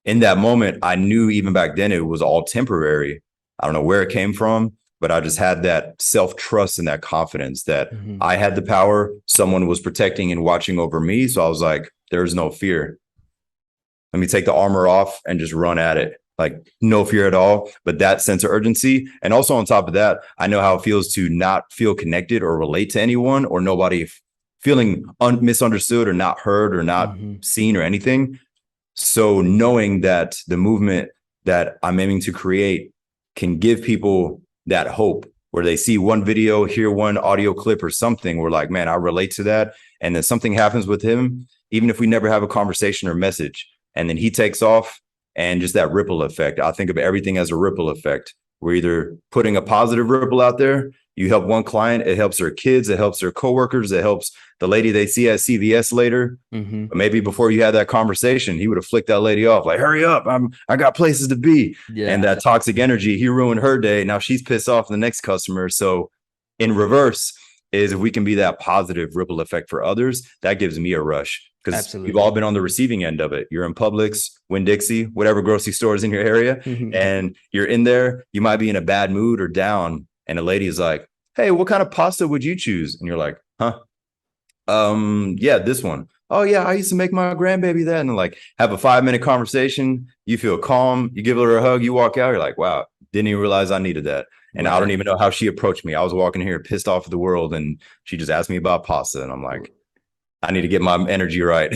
In that moment, I knew even back then it was all temporary. I don't know where it came from, but I just had that self-trust and that confidence that I had the power. Someone was protecting and watching over me. So I was like, there's no fear. Let me take the armor off and just run at it. Like, no fear at all. But that sense of urgency. And also on top of that, I know how it feels to not feel connected or relate to anyone, or nobody feeling misunderstood or not heard or not seen or anything. So knowing that the movement that I'm aiming to create can give people that hope, where they see one video, hear one audio clip or something, we're like, man, I relate to that. And then something happens with him, even if we never have a conversation or message, and then he takes off, and just that ripple effect. I think of everything as a ripple effect. We're either putting a positive ripple out there. You help one client, it helps their kids, it helps their coworkers, it helps the lady they see at CVS later. But maybe before you had that conversation, he would have flicked that lady off, like, hurry up, I got places to be. And that toxic energy, he ruined her day. Now she's pissed off the next customer. So in reverse is, if we can be that positive ripple effect for others, that gives me a rush. Because we've all been on the receiving end of it. You're in Publix, Winn-Dixie, whatever grocery stores in your area, and you're in there. You might be in a bad mood or down, and a lady is like, hey, what kind of pasta would you choose? And you're like, huh? Yeah, this one. Oh yeah, I used to make my grandbaby that. And like, have a 5-minute conversation. You feel calm. You give her a hug. You walk out. You're like, wow, didn't even realize I needed that. And I don't even know how she approached me. I was walking here pissed off at the world, and she just asked me about pasta, and I'm like, I need to get my energy right.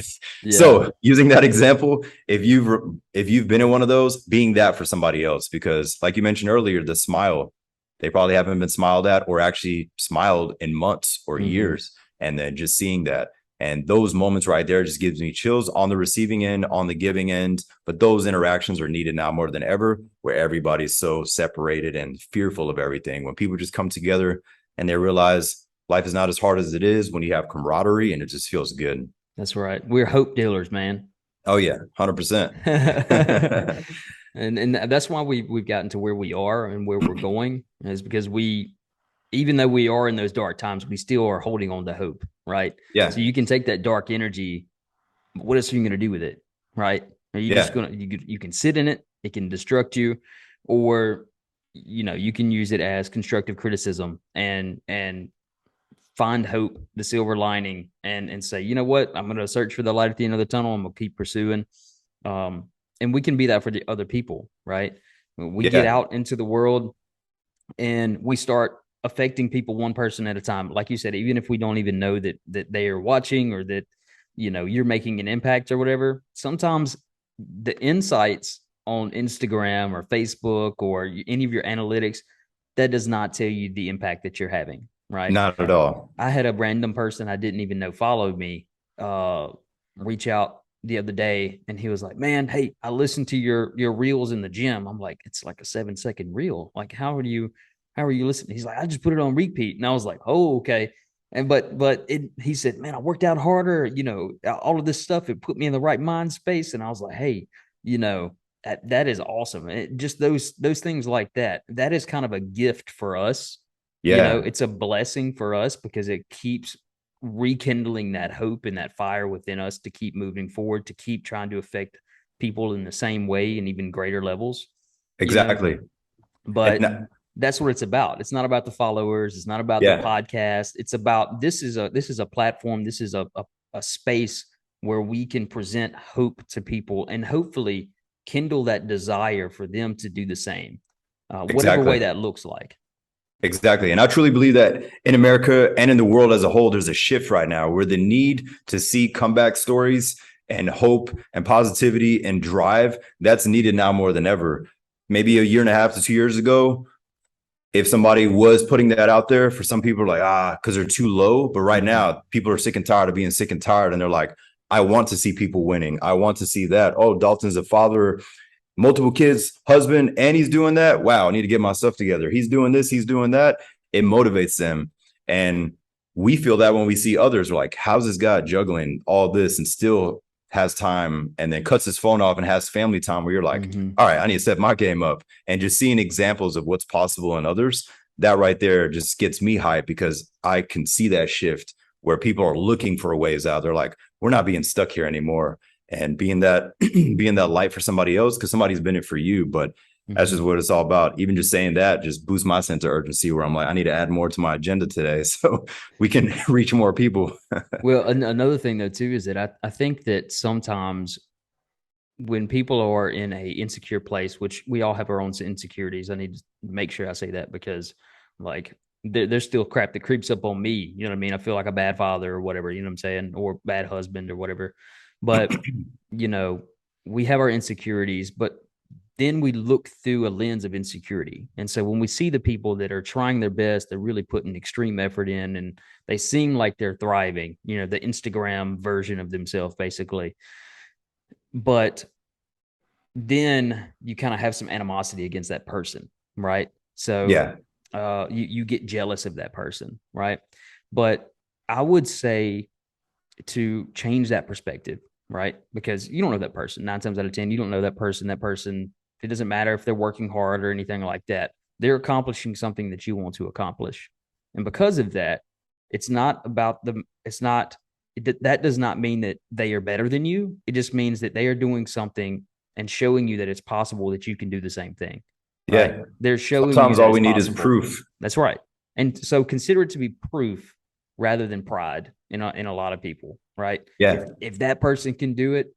So using that example, if you've been in one of those, being that for somebody else, because like you mentioned earlier, the smile, they probably haven't been smiled at or actually smiled in months or years. And then just seeing that, and those moments right there just gives me chills on the receiving end, on the giving end. But those interactions are needed now more than ever, where everybody's so separated and fearful of everything. When people just come together and they realize life is not as hard as it is, when you have camaraderie, and it just feels good. That's right. We're hope dealers, man. Oh yeah, 100%. And that's why we've gotten to where we are and where we're going, is because even though we are in those dark times, we still are holding on to hope, right? Yeah. So you can take that dark energy. What else are you going to do with it, right? Are you just going to, you can sit in it, it can destruct you, or, you can use it as constructive criticism and find hope, the silver lining, and say, you know what, I'm going to search for the light at the end of the tunnel. I'm going to keep pursuing. And we can be that for the other people, right? We get out into the world and we start affecting people one person at a time. Like you said, even if we don't even know that they are watching, or that, you're making an impact or whatever, sometimes the insights on Instagram or Facebook or any of your analytics, that does not tell you the impact that you're having. Right. Not at all. I had a random person I didn't even know followed me reach out the other day, and he was like, man, hey, I listened to your reels in the gym. I'm like, it's like a 7-second reel. Like, how are you listening? He's like, I just put it on repeat. And I was like, oh, okay. And he said, man, I worked out harder, all of this stuff, it put me in the right mind space. And I was like, hey, that is awesome. Just those things like that is kind of a gift for us. It's a blessing for us, because it keeps rekindling that hope and that fire within us to keep moving forward, to keep trying to affect people in the same way and even greater levels. Exactly. But that's what it's about. It's not about the followers. It's not about the podcast. It's about, this is a platform. This is a space where we can present hope to people and hopefully kindle that desire for them to do the same, whatever way that looks like. Exactly. And I truly believe that in America and in the world as a whole, there's a shift right now where the need to see comeback stories and hope and positivity and drive, that's needed now more than ever. Maybe a year and a half to 2 years ago, if somebody was putting that out there, for some people are like, because they're too low. But right now, people are sick and tired of being sick and tired. And they're like, I want to see people winning. I want to see that. Oh, Dalton's a father, multiple kids, husband, and he's doing that. Wow, I need to get my stuff together. He's doing this, he's doing that. It motivates them. And we feel that when we see others, we're like, how's this guy juggling all this and still has time, and then cuts his phone off and has family time, where you're like, all right, I need to step my game up. And just seeing examples of what's possible in others, that right there just gets me hyped, because I can see that shift where people are looking for ways out. They're like, we're not being stuck here anymore. And being that being that light for somebody else, because somebody's been it for you. But that's just what it's all about. Even just saying that just boosts my sense of urgency, where I'm like, I need to add more to my agenda today so we can reach more people. Well, another thing though too is that I think that sometimes when people are in a insecure place, which we all have our own insecurities, I need to make sure I say that, because like there's still crap that creeps up on me. You know what I mean? I feel like a bad father or whatever, you know what I'm saying? Or bad husband or whatever. But, you know, we have our insecurities, but then we look through a lens of insecurity. And so when we see the people that are trying their best, they're really putting extreme effort in, and they seem like they're thriving, you know, the Instagram version of themselves, basically. But then you kind of have some animosity against that person, right? So Yeah. You get jealous of that person, right? But I would say to change that perspective, right? Because you don't know that person. 9 times out of 10, you don't know that person. That person, it doesn't matter if they're working hard or anything like that. They're accomplishing something that you want to accomplish. And because of that, it's not about them. It's not, that does not mean that they are better than you. It just means that they are doing something and showing you that it's possible that you can do the same thing. Right? Yeah. They're showing Sometimes you all we need is proof. That's right. And so consider it to be proof rather than pride in a lot of people, right? Yeah. If that person can do it,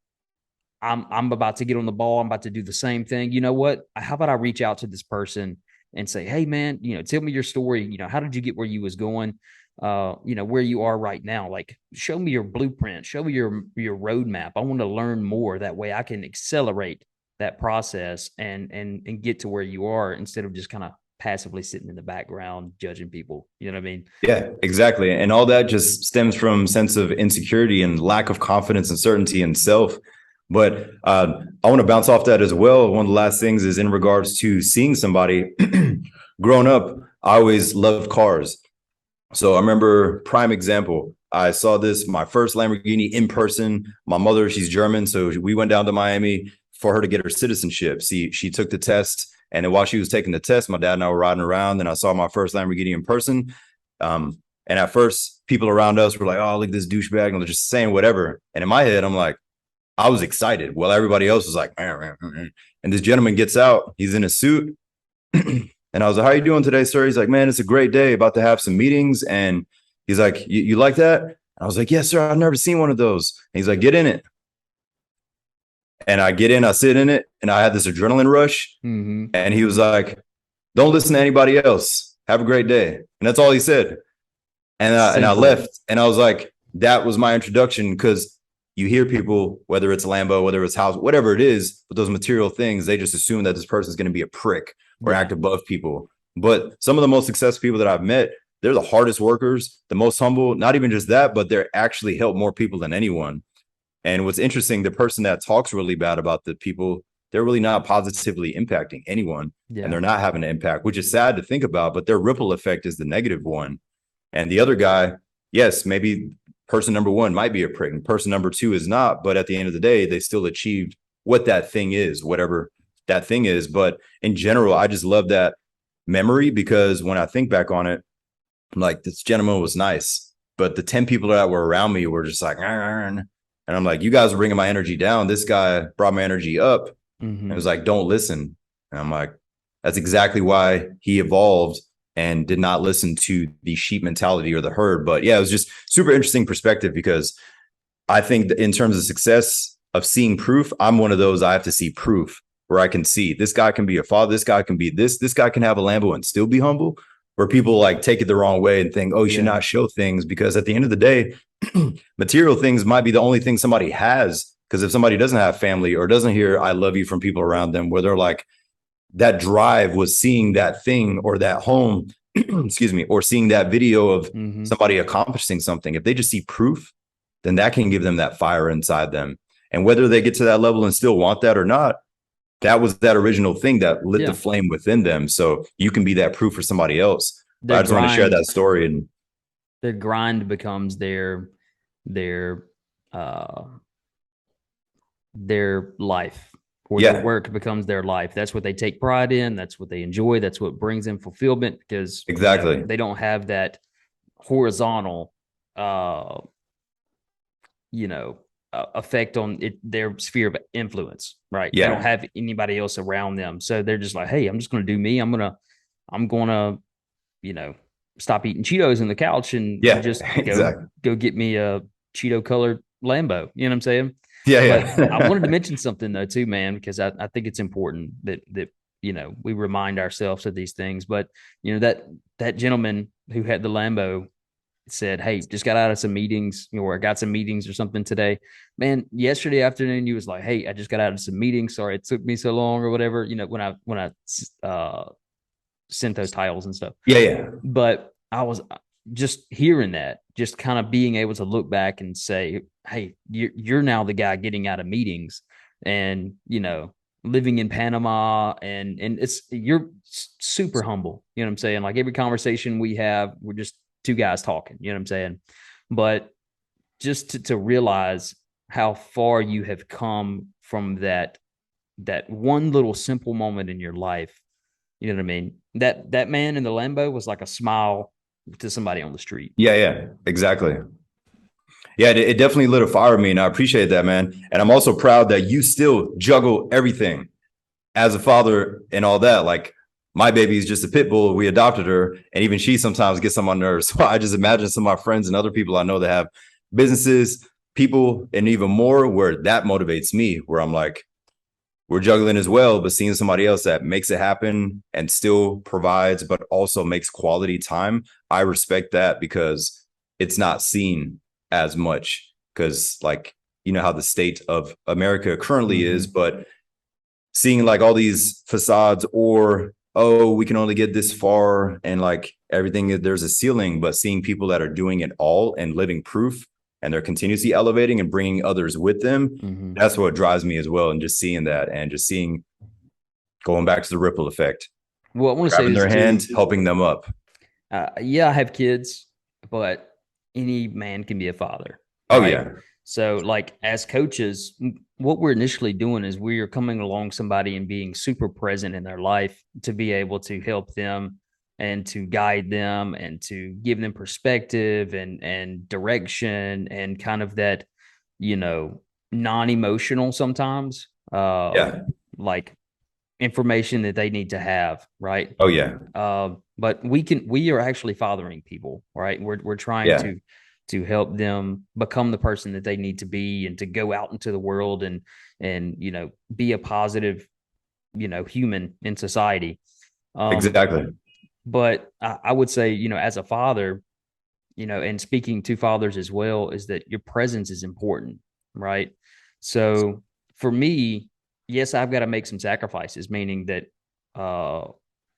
I'm about to get on the ball. I'm about to do the same thing. You know what? How about I reach out to this person and say, hey man, you know, tell me your story. You know, how did you get where you was going? You know, where you are right now. Like, show me your blueprint, show me your roadmap. I want to learn more. That way I can accelerate that process and get to where you are, instead of just kind of passively sitting in the background judging people. You know what I mean? Yeah, exactly. And all that just stems from sense of insecurity and lack of confidence and certainty in self. But I want to bounce off that as well. One of the last things is in regards to seeing somebody. Growing up, I always loved cars. So I remember, prime example, I saw my first Lamborghini in person. My mother, she's German, so we went down to Miami for her to get her citizenship. She took the test, and then while she was taking the test, my dad and I were riding around, and I saw my first Lamborghini in person. And at first, people around us were like, oh, look at this douchebag, and they're just saying whatever. And in my head, I'm like, I was excited. Well, everybody else was like, and this gentleman gets out. He's in a suit. And I was like, how are you doing today, sir? He's like, man, it's a great day. About to have some meetings. And he's like, you like that? I was like, yes, sir. I've never seen one of those. And he's like, get in it. And I get in, I sit in it, and I had this adrenaline rush. And he was like, don't listen to anybody else. Have a great day. And that's all he said. And I left. And I was like, that was my introduction, because you hear people, whether it's Lambo, whether it's house, whatever it is, but those material things, they just assume that this person is going to be a prick or act above people. But some of the most successful people that I've met, they're the hardest workers, the most humble. Not even just that, but they're actually help more people than anyone. And what's interesting, the person that talks really bad about the people, they're really not positively impacting anyone. And they're not having an impact, which is sad to think about, but their ripple effect is the negative one. And the other guy, yes, maybe person number one might be a prick and person number two is not, but at the end of the day, they still achieved what that thing is, whatever that thing is. But in general, I just love that memory, because when I think back on it, I'm like, this gentleman was nice, but the 10 people that were around me were just like, and I'm like, you guys are bringing my energy down. This guy brought my energy up. And it was like, don't listen. And I'm like, that's exactly why he evolved and did not listen to the sheep mentality or the herd. But yeah, it was just super interesting perspective, because I think that in terms of success of seeing proof, I'm one of those. I have to see proof where I can see this guy can be a father. This guy can be this guy can have a Lambo and still be humble, where people like take it the wrong way and think, oh, you should not show things, because at the end of the day, material things might be the only thing somebody has. Because if somebody doesn't have family or doesn't hear I love you from people around them, where they're like, that drive was seeing that thing or that home, excuse me, or seeing that video of somebody accomplishing something. If they just see proof, then that can give them that fire inside them. And whether they get to that level and still want that or not, that was that original thing that lit the flame within them. So you can be that proof for somebody else. But I just want to share that story. And the grind becomes their uh their life, or their work becomes their life. That's what they take pride in. That's what they enjoy. That's what brings them fulfillment, because exactly, they don't have that horizontal effect on their sphere of influence, right? They don't have anybody else around them, so they're just like, hey, I'm just going to do me. I'm gonna stop eating Cheetos on the couch and just go get me a Cheeto colored Lambo. You know what I'm saying? But I wanted to mention something though too, man, because I think it's important that we remind ourselves of these things. But that gentleman who had the Lambo said, hey, just got out of some meetings, or I got some meetings or something today. Man, yesterday afternoon, he was like, hey, I just got out of some meetings. Sorry it took me so long or whatever, when I sent those titles and stuff. But I was just hearing that, just kind of being able to look back and say, hey, you're now the guy getting out of meetings and, living in Panama, and you're super humble. You know what I'm saying? Like every conversation we have, we're just two guys talking, you know what I'm saying? But just to realize how far you have come from that one little simple moment in your life. You know what I mean? That man in the Lambo was like a smile to somebody on the street. Yeah, exactly. Yeah, it definitely lit a fire in me, and I appreciate that, man. And I'm also proud that you still juggle everything as a father and all that. Like my baby is just a pit bull. We adopted her, and even she sometimes gets on my nerves. So I just imagine some of my friends and other people I know that have businesses, people, and even more, where that motivates me, where I'm like, we're juggling as well, but seeing somebody else that makes it happen and still provides, but also makes quality time. I respect that because it's not seen as much, because like, how the state of America currently is, but seeing like all these facades, or, oh, we can only get this far, and like everything, there's a ceiling, but seeing people that are doing it all and living proof, and they're continuously elevating and bringing others with them. That's what drives me as well. And just seeing that, and just seeing, going back to the ripple effect. Well, I want to say this their hand, helping them up. Yeah, I have kids, but any man can be a father. Oh, right? Yeah. So like as coaches, what we're initially doing is we are coming along somebody and being super present in their life to be able to help them and to guide them and to give them perspective and direction, and kind of that, non-emotional sometimes, like information that they need to have, right? Oh yeah. But we are actually fathering people, right? We're trying to help them become the person that they need to be, and to go out into the world and be a positive, human in society. Exactly. But I would say, as a father, and speaking to fathers as well, is that your presence is important, right? So for me, yes, I've got to make some sacrifices, meaning that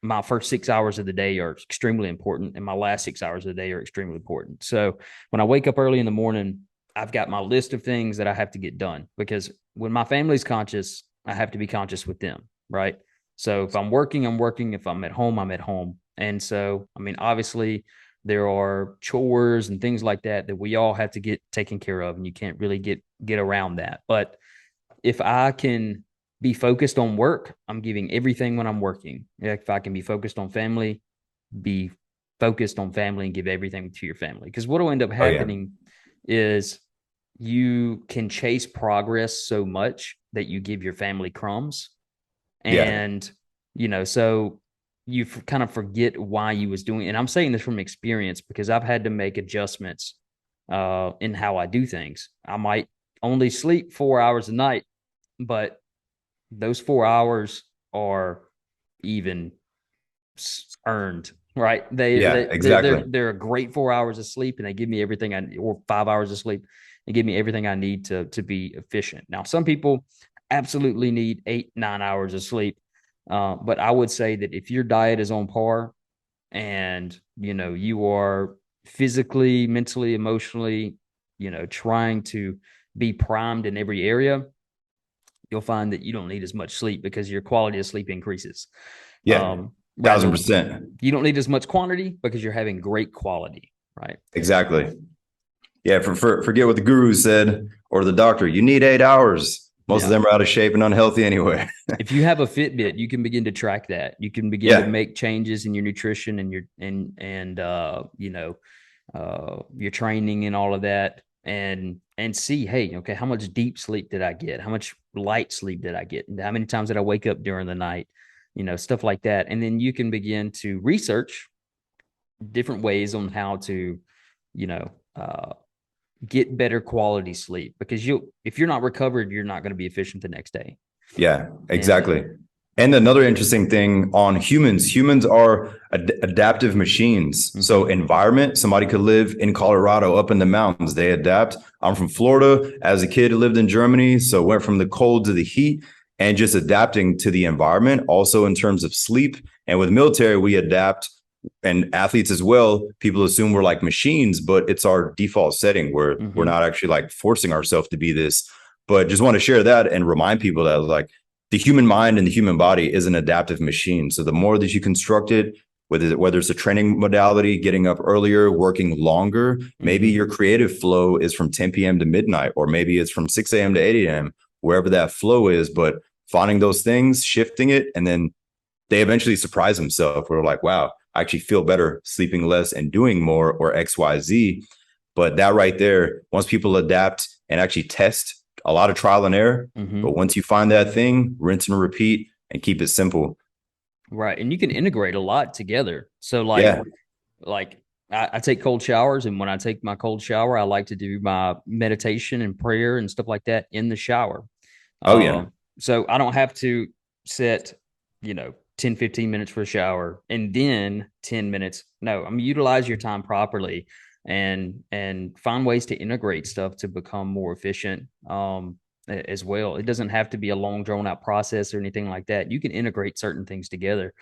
my first 6 hours of the day are extremely important, and my last 6 hours of the day are extremely important. So when I wake up early in the morning, I've got my list of things that I have to get done, because when my family's conscious, I have to be conscious with them, right? So if I'm working, I'm working. If I'm at home, I'm at home. And so, I mean, obviously, there are chores and things like that we all have to get taken care of, and you can't really get around that. But if I can be focused on work, I'm giving everything when I'm working. If I can be focused on family, be focused on family and give everything to your family. Because what will end up happening is you can chase progress so much that you give your family crumbs. And, so you kind of forget why you was doing it. And I'm saying this from experience, because I've had to make adjustments in how I do things. I might only sleep 4 hours a night, but those 4 hours are even earned, right? They're a great 4 hours of sleep, and they give me everything or 5 hours of sleep, and give me everything I need to be efficient. Now, some people absolutely need 8-9 hours of sleep, But I would say that if your diet is on par and, you are physically, mentally, emotionally, trying to be primed in every area, you'll find that you don't need as much sleep because your quality of sleep increases. Yeah, Rather, 1000%. you don't need as much quantity because you're having great quality, right? Exactly. Yeah, forget what the guru said or the doctor. You need 8 hours. Most of Yeah. them are out of shape and unhealthy anyway. If you have a Fitbit, you can begin to track that. You can begin to Yeah, make changes in your nutrition and your training and all of that, and see, hey, okay, how much deep sleep did I get? How much light sleep did I get? And how many times did I wake up during the night? Stuff like that. And then you can begin to research different ways on how to, you know, uh, get better quality sleep, because if you're not recovered, you're not going to be efficient the next day. yeah, And exactly. And another interesting thing on humans are adaptive machines. So mm-hmm, environment, somebody could live in Colorado up in the mountains. They adapt. I'm from Florida. As a kid, I lived in Germany. So went from the cold to the heat and just adapting to the environment. Also in terms of sleep. And with military, we adapt, and athletes as well. People assume we're like machines, but it's our default setting where we're mm-hmm, not actually like forcing ourselves to be this. But just want to share that and remind people that like the human mind and the human body is an adaptive machine. So the more that you construct it, whether it's a training modality, getting up earlier, working longer, maybe mm-hmm. your creative flow is from 10 p.m. to midnight, or maybe it's from 6 a.m. to 8 a.m., wherever that flow is. But finding those things, shifting it, and then they eventually surprise themselves. We're like, wow, I actually feel better sleeping less and doing more, or XYZ. But that right there, once people adapt and actually test, a lot of trial and error. Mm-hmm. But once you find that thing, rinse and repeat and keep it simple. Right. And you can integrate a lot together. So Yeah. like I take cold showers, and when I take my cold shower, I like to do my meditation and prayer and stuff like that in the shower. Oh, yeah. So I don't have to set, 10, 15 minutes for a shower and then 10 minutes. No, I'm utilize your time properly and find ways to integrate stuff to become more efficient. As well. It doesn't have to be a long drawn out process or anything like that. You can integrate certain things together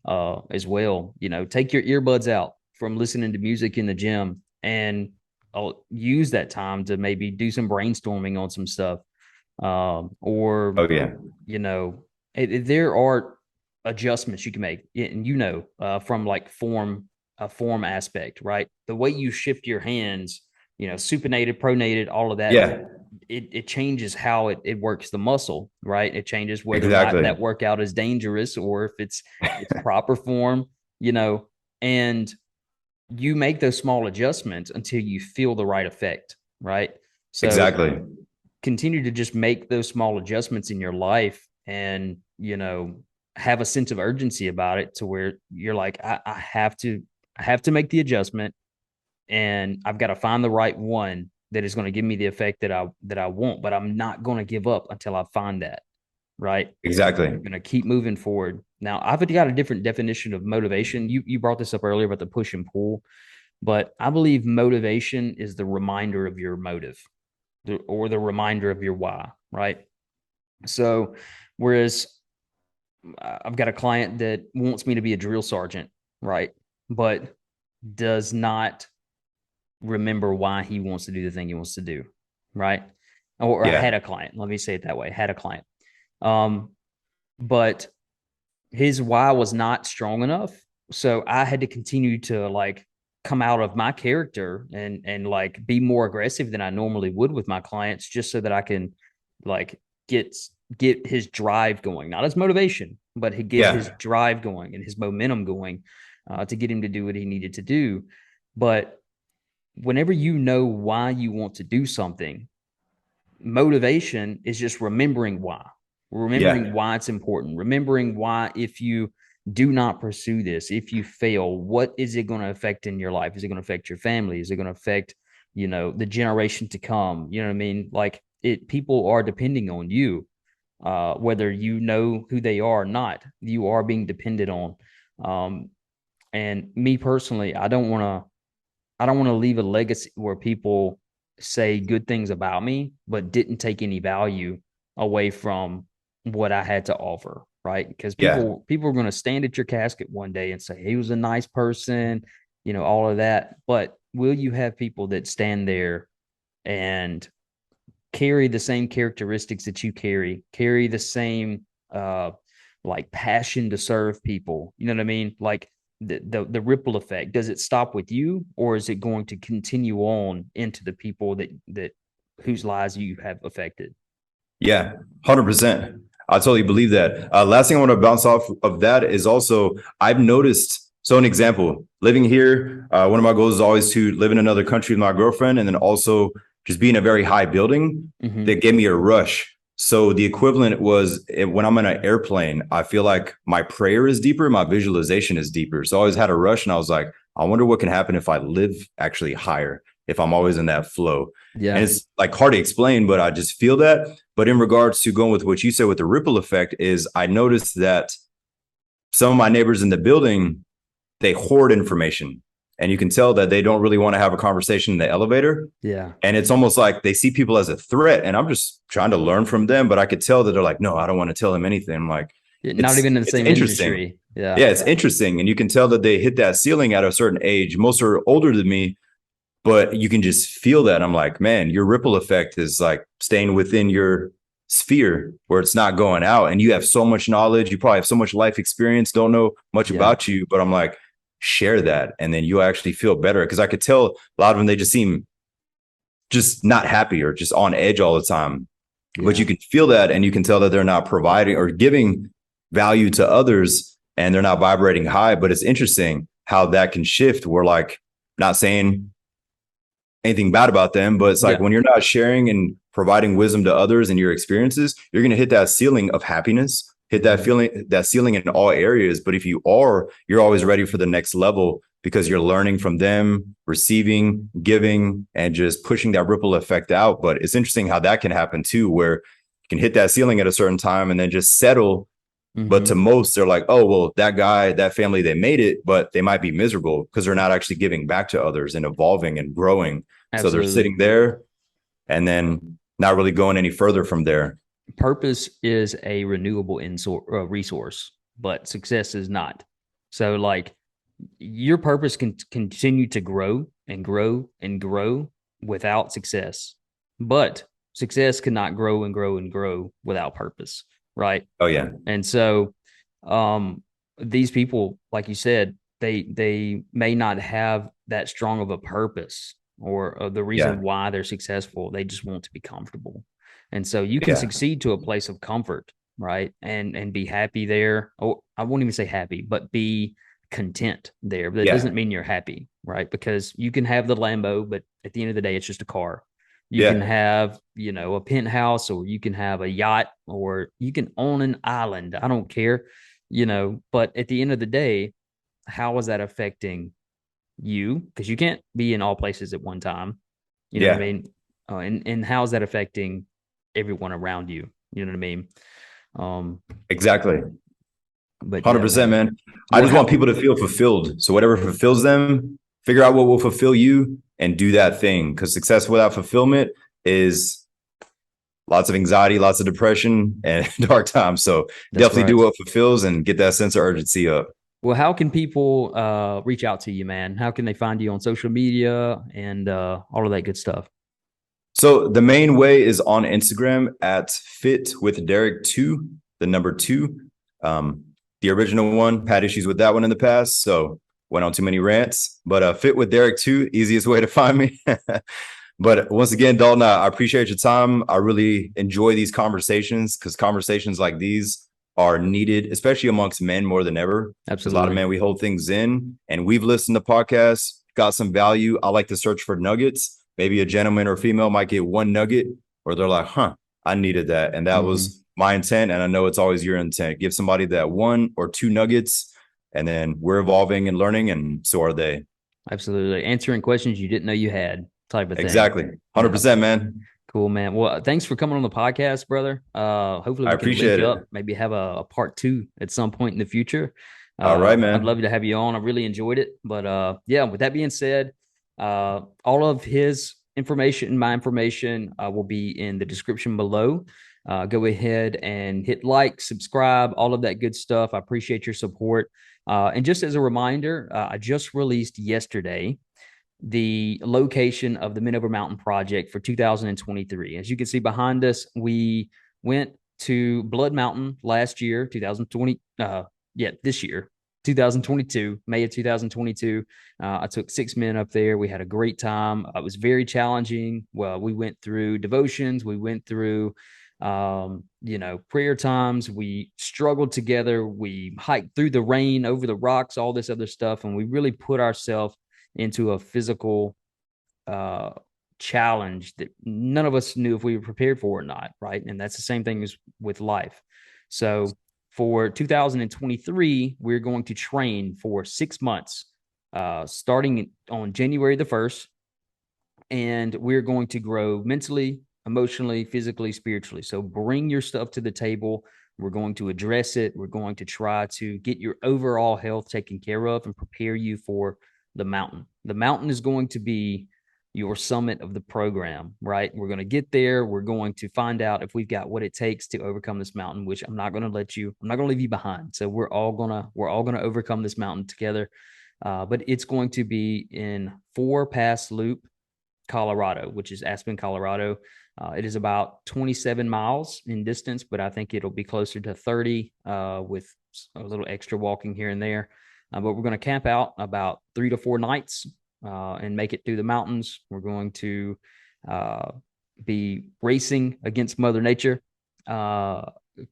as well. Take your earbuds out from listening to music in the gym, and I'll use that time to maybe do some brainstorming on some stuff. Or, Oh, yeah. there are adjustments you can make, and from like form aspect, right? The way you shift your hands, supinated, pronated, all of that, Yeah. it changes how it works the muscle, right? It changes whether or not Exactly. that workout is dangerous or if it's proper form, you know, and you make those small adjustments until you feel the right effect, right? So Exactly. continue to just make those small adjustments in your life, and have a sense of urgency about it, to where you're like, I have to make the adjustment, and I've got to find the right one that is going to give me the effect that I want, but I'm not going to give up until I find that, right? Exactly. I'm going to keep moving forward. Now, I've got a different definition of motivation. You brought this up earlier about the push and pull, but I believe motivation is the reminder of your motive, or the reminder of your why, right? So, whereas I've got a client that wants me to be a drill sergeant, right? But does not remember why he wants to do the thing he wants to do, right? Or I Yeah. had a client, let me say it that way, had a client. Um, but his why was not strong enough. So I had to continue to like come out of my character and like be more aggressive than I normally would with my clients, just so that I can like get get his drive going, not his motivation, but he get his Yeah. drive going and his momentum going, to get him to do what he needed to do. But whenever you know why you want to do something, motivation is just remembering Yeah. why it's important, remembering why, if you do not pursue this, if you fail, what is it going to affect in your life? Is it going to affect your family? Is it going to affect, the generation to come? You know what I mean? Like, people are depending on you, whether you know who they are or not. You are being depended on. Um, and me personally, I don't want to leave a legacy where people say good things about me, but didn't take any value away from what I had to offer, right? Because Yeah. people are going to stand at your casket one day and say he was a nice person, all of that. But will you have people that stand there and carry the same characteristics that you carry the same like passion to serve people? You know what I mean? Like the ripple effect, does it stop with you, or is it going to continue on into the people that whose lives you have affected? Yeah, 100%. I totally believe that. Last thing I want to bounce off of that is also I've noticed. So, an example, living here, one of my goals is always to live in another country with my girlfriend, and then also just be in a very high building that gave me a rush. So, the equivalent was when I'm in an airplane, I feel like my prayer is deeper, my visualization is deeper. So, I always had a rush, and I was like, I wonder what can happen if I live actually higher, if I'm always in that flow. And Yeah. it's like hard to explain, but I just feel that. But in regards to going with what you said with the ripple effect, is I noticed that some of my neighbors in the building, they hoard information. And you can tell that they don't really want to have a conversation in the elevator. Yeah. And it's almost like they see people as a threat. And I'm just trying to learn from them. But I could tell that they're like, no, I don't want to tell him anything. I'm like, Not even in the it's same interesting. industry. Yeah. Yeah, it's interesting. And you can tell that they hit that ceiling at a certain age. Most are older than me, but you can just feel that. I'm like, man, your ripple effect is like staying within your sphere where it's not going out. And you have so much knowledge. You probably have so much life experience, don't know much Yeah. about you. But I'm like, share that. And then you actually feel better. Cause I could tell a lot of them, they just seem just not happy or just on edge all the time. Yeah. But you can feel that, and you can tell that they're not providing or giving value to others, and they're not vibrating high. But it's interesting how that can shift. We're like, not saying anything bad about them, but it's like when you're not sharing and providing wisdom to others and your experiences, you're going to hit that ceiling of happiness, hit that feeling, that ceiling in all areas. But if you are, you're always ready for the next level because you're learning from them, receiving, giving, and just pushing that ripple effect out. But it's interesting how that can happen too, where you can hit that ceiling at a certain time and then just settle. But to most, they're like, oh, well, that guy, that family, they made it, but they might be miserable because they're not actually giving back to others and evolving and growing. Absolutely. So they're sitting there and then not really going any further from there. Purpose is a renewable resource, but success is not. So, like, your purpose can continue to grow and grow and grow without success, but success cannot grow and grow and grow without purpose. Right. Oh, yeah. And so these people, like you said, they may not have that strong of a purpose or the reason why they're successful. They just want to be comfortable. And so you can succeed to a place of comfort, right? And be happy there. Oh, I won't even say happy, but be content there. But that doesn't mean you're happy, right? Because you can have the Lambo, but at the end of the day, it's just a car. You can have, a penthouse, or you can have a yacht, or you can own an island. I don't care, but at the end of the day, how is that affecting you? Because you can't be in all places at one time. You know what I mean? And how is that affecting everyone around you? You know what I mean? Exactly. But 100%, man. I just want people to feel fulfilled. So whatever fulfills them, figure out what will fulfill you and do that thing. Because success without fulfillment is lots of anxiety, lots of depression, and dark times. So definitely do what fulfills and get that sense of urgency up. Well, how can people reach out to you, man? How can they find you on social media and all of that good stuff? So the main way is on Instagram at Fit with Derek 2, the number 2. The original one, had issues with that one in the past, so went on too many rants. But Fit with Derek 2, easiest way to find me. But once again, Dalton, I appreciate your time. I really enjoy these conversations because conversations like these are needed, especially amongst men more than ever. Absolutely. A lot of men, we hold things in, and we've listened to podcasts, got some value. I like to search for nuggets. Maybe a gentleman or female might get one nugget, or they're like, I needed that. And that was my intent. And I know it's always your intent. Give somebody that 1 or 2 nuggets, and then we're evolving and learning, and so are they. Absolutely. Answering questions you didn't know you had, type of thing. Exactly. 100%, man. Cool, man. Well, thanks for coming on the podcast, brother. Hopefully we can link you up, maybe have a part 2 at some point in the future. All right, man. I'd love to have you on. I really enjoyed it. But with that being said, all of his information and my information will be in the description below. go ahead and hit like, subscribe, all of that good stuff. I appreciate your support. And just as a reminder, I just released yesterday the location of the Minover Mountain Project for 2023. As you can see behind us, we went to Blood Mountain last year, 2020. This year, 2022, May of 2022. I took 6 men up there. We had a great time. It was very challenging. Well, we went through devotions. We went through prayer times. We struggled together. We hiked through the rain, over the rocks, all this other stuff. And we really put ourselves into a physical challenge that none of us knew if we were prepared for or not, right? And that's the same thing as with life. So for 2023, we're going to train for 6 months, starting on January the 1st, and we're going to grow mentally, emotionally, physically, spiritually. So bring your stuff to the table. We're going to address it. We're going to try to get your overall health taken care of and prepare you for the mountain. The mountain is going to be your summit of the program, right? We're going to get there. We're going to find out if we've got what it takes to overcome this mountain, which I'm not going to leave you behind. So we're all going to overcome this mountain together. But it's going to be in 4-Pass Loop, Colorado, which is Aspen, Colorado. It is about 27 miles in distance, but I think it'll be closer to 30 with a little extra walking here and there. But we're going to camp out about 3 to 4 nights and make it through the mountains. We're going to be racing against Mother Nature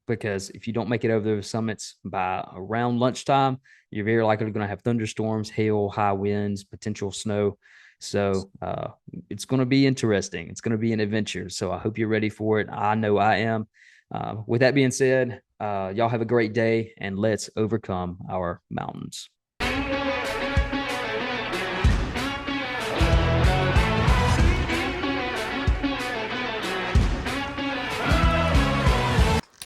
because if you don't make it over those summits by around lunchtime, you're very likely going to have thunderstorms, hail, high winds, potential snow. So it's going to be interesting. It's going to be an adventure. So I hope you're ready for it. I know I am. With that being said, y'all have a great day, and let's overcome our mountains.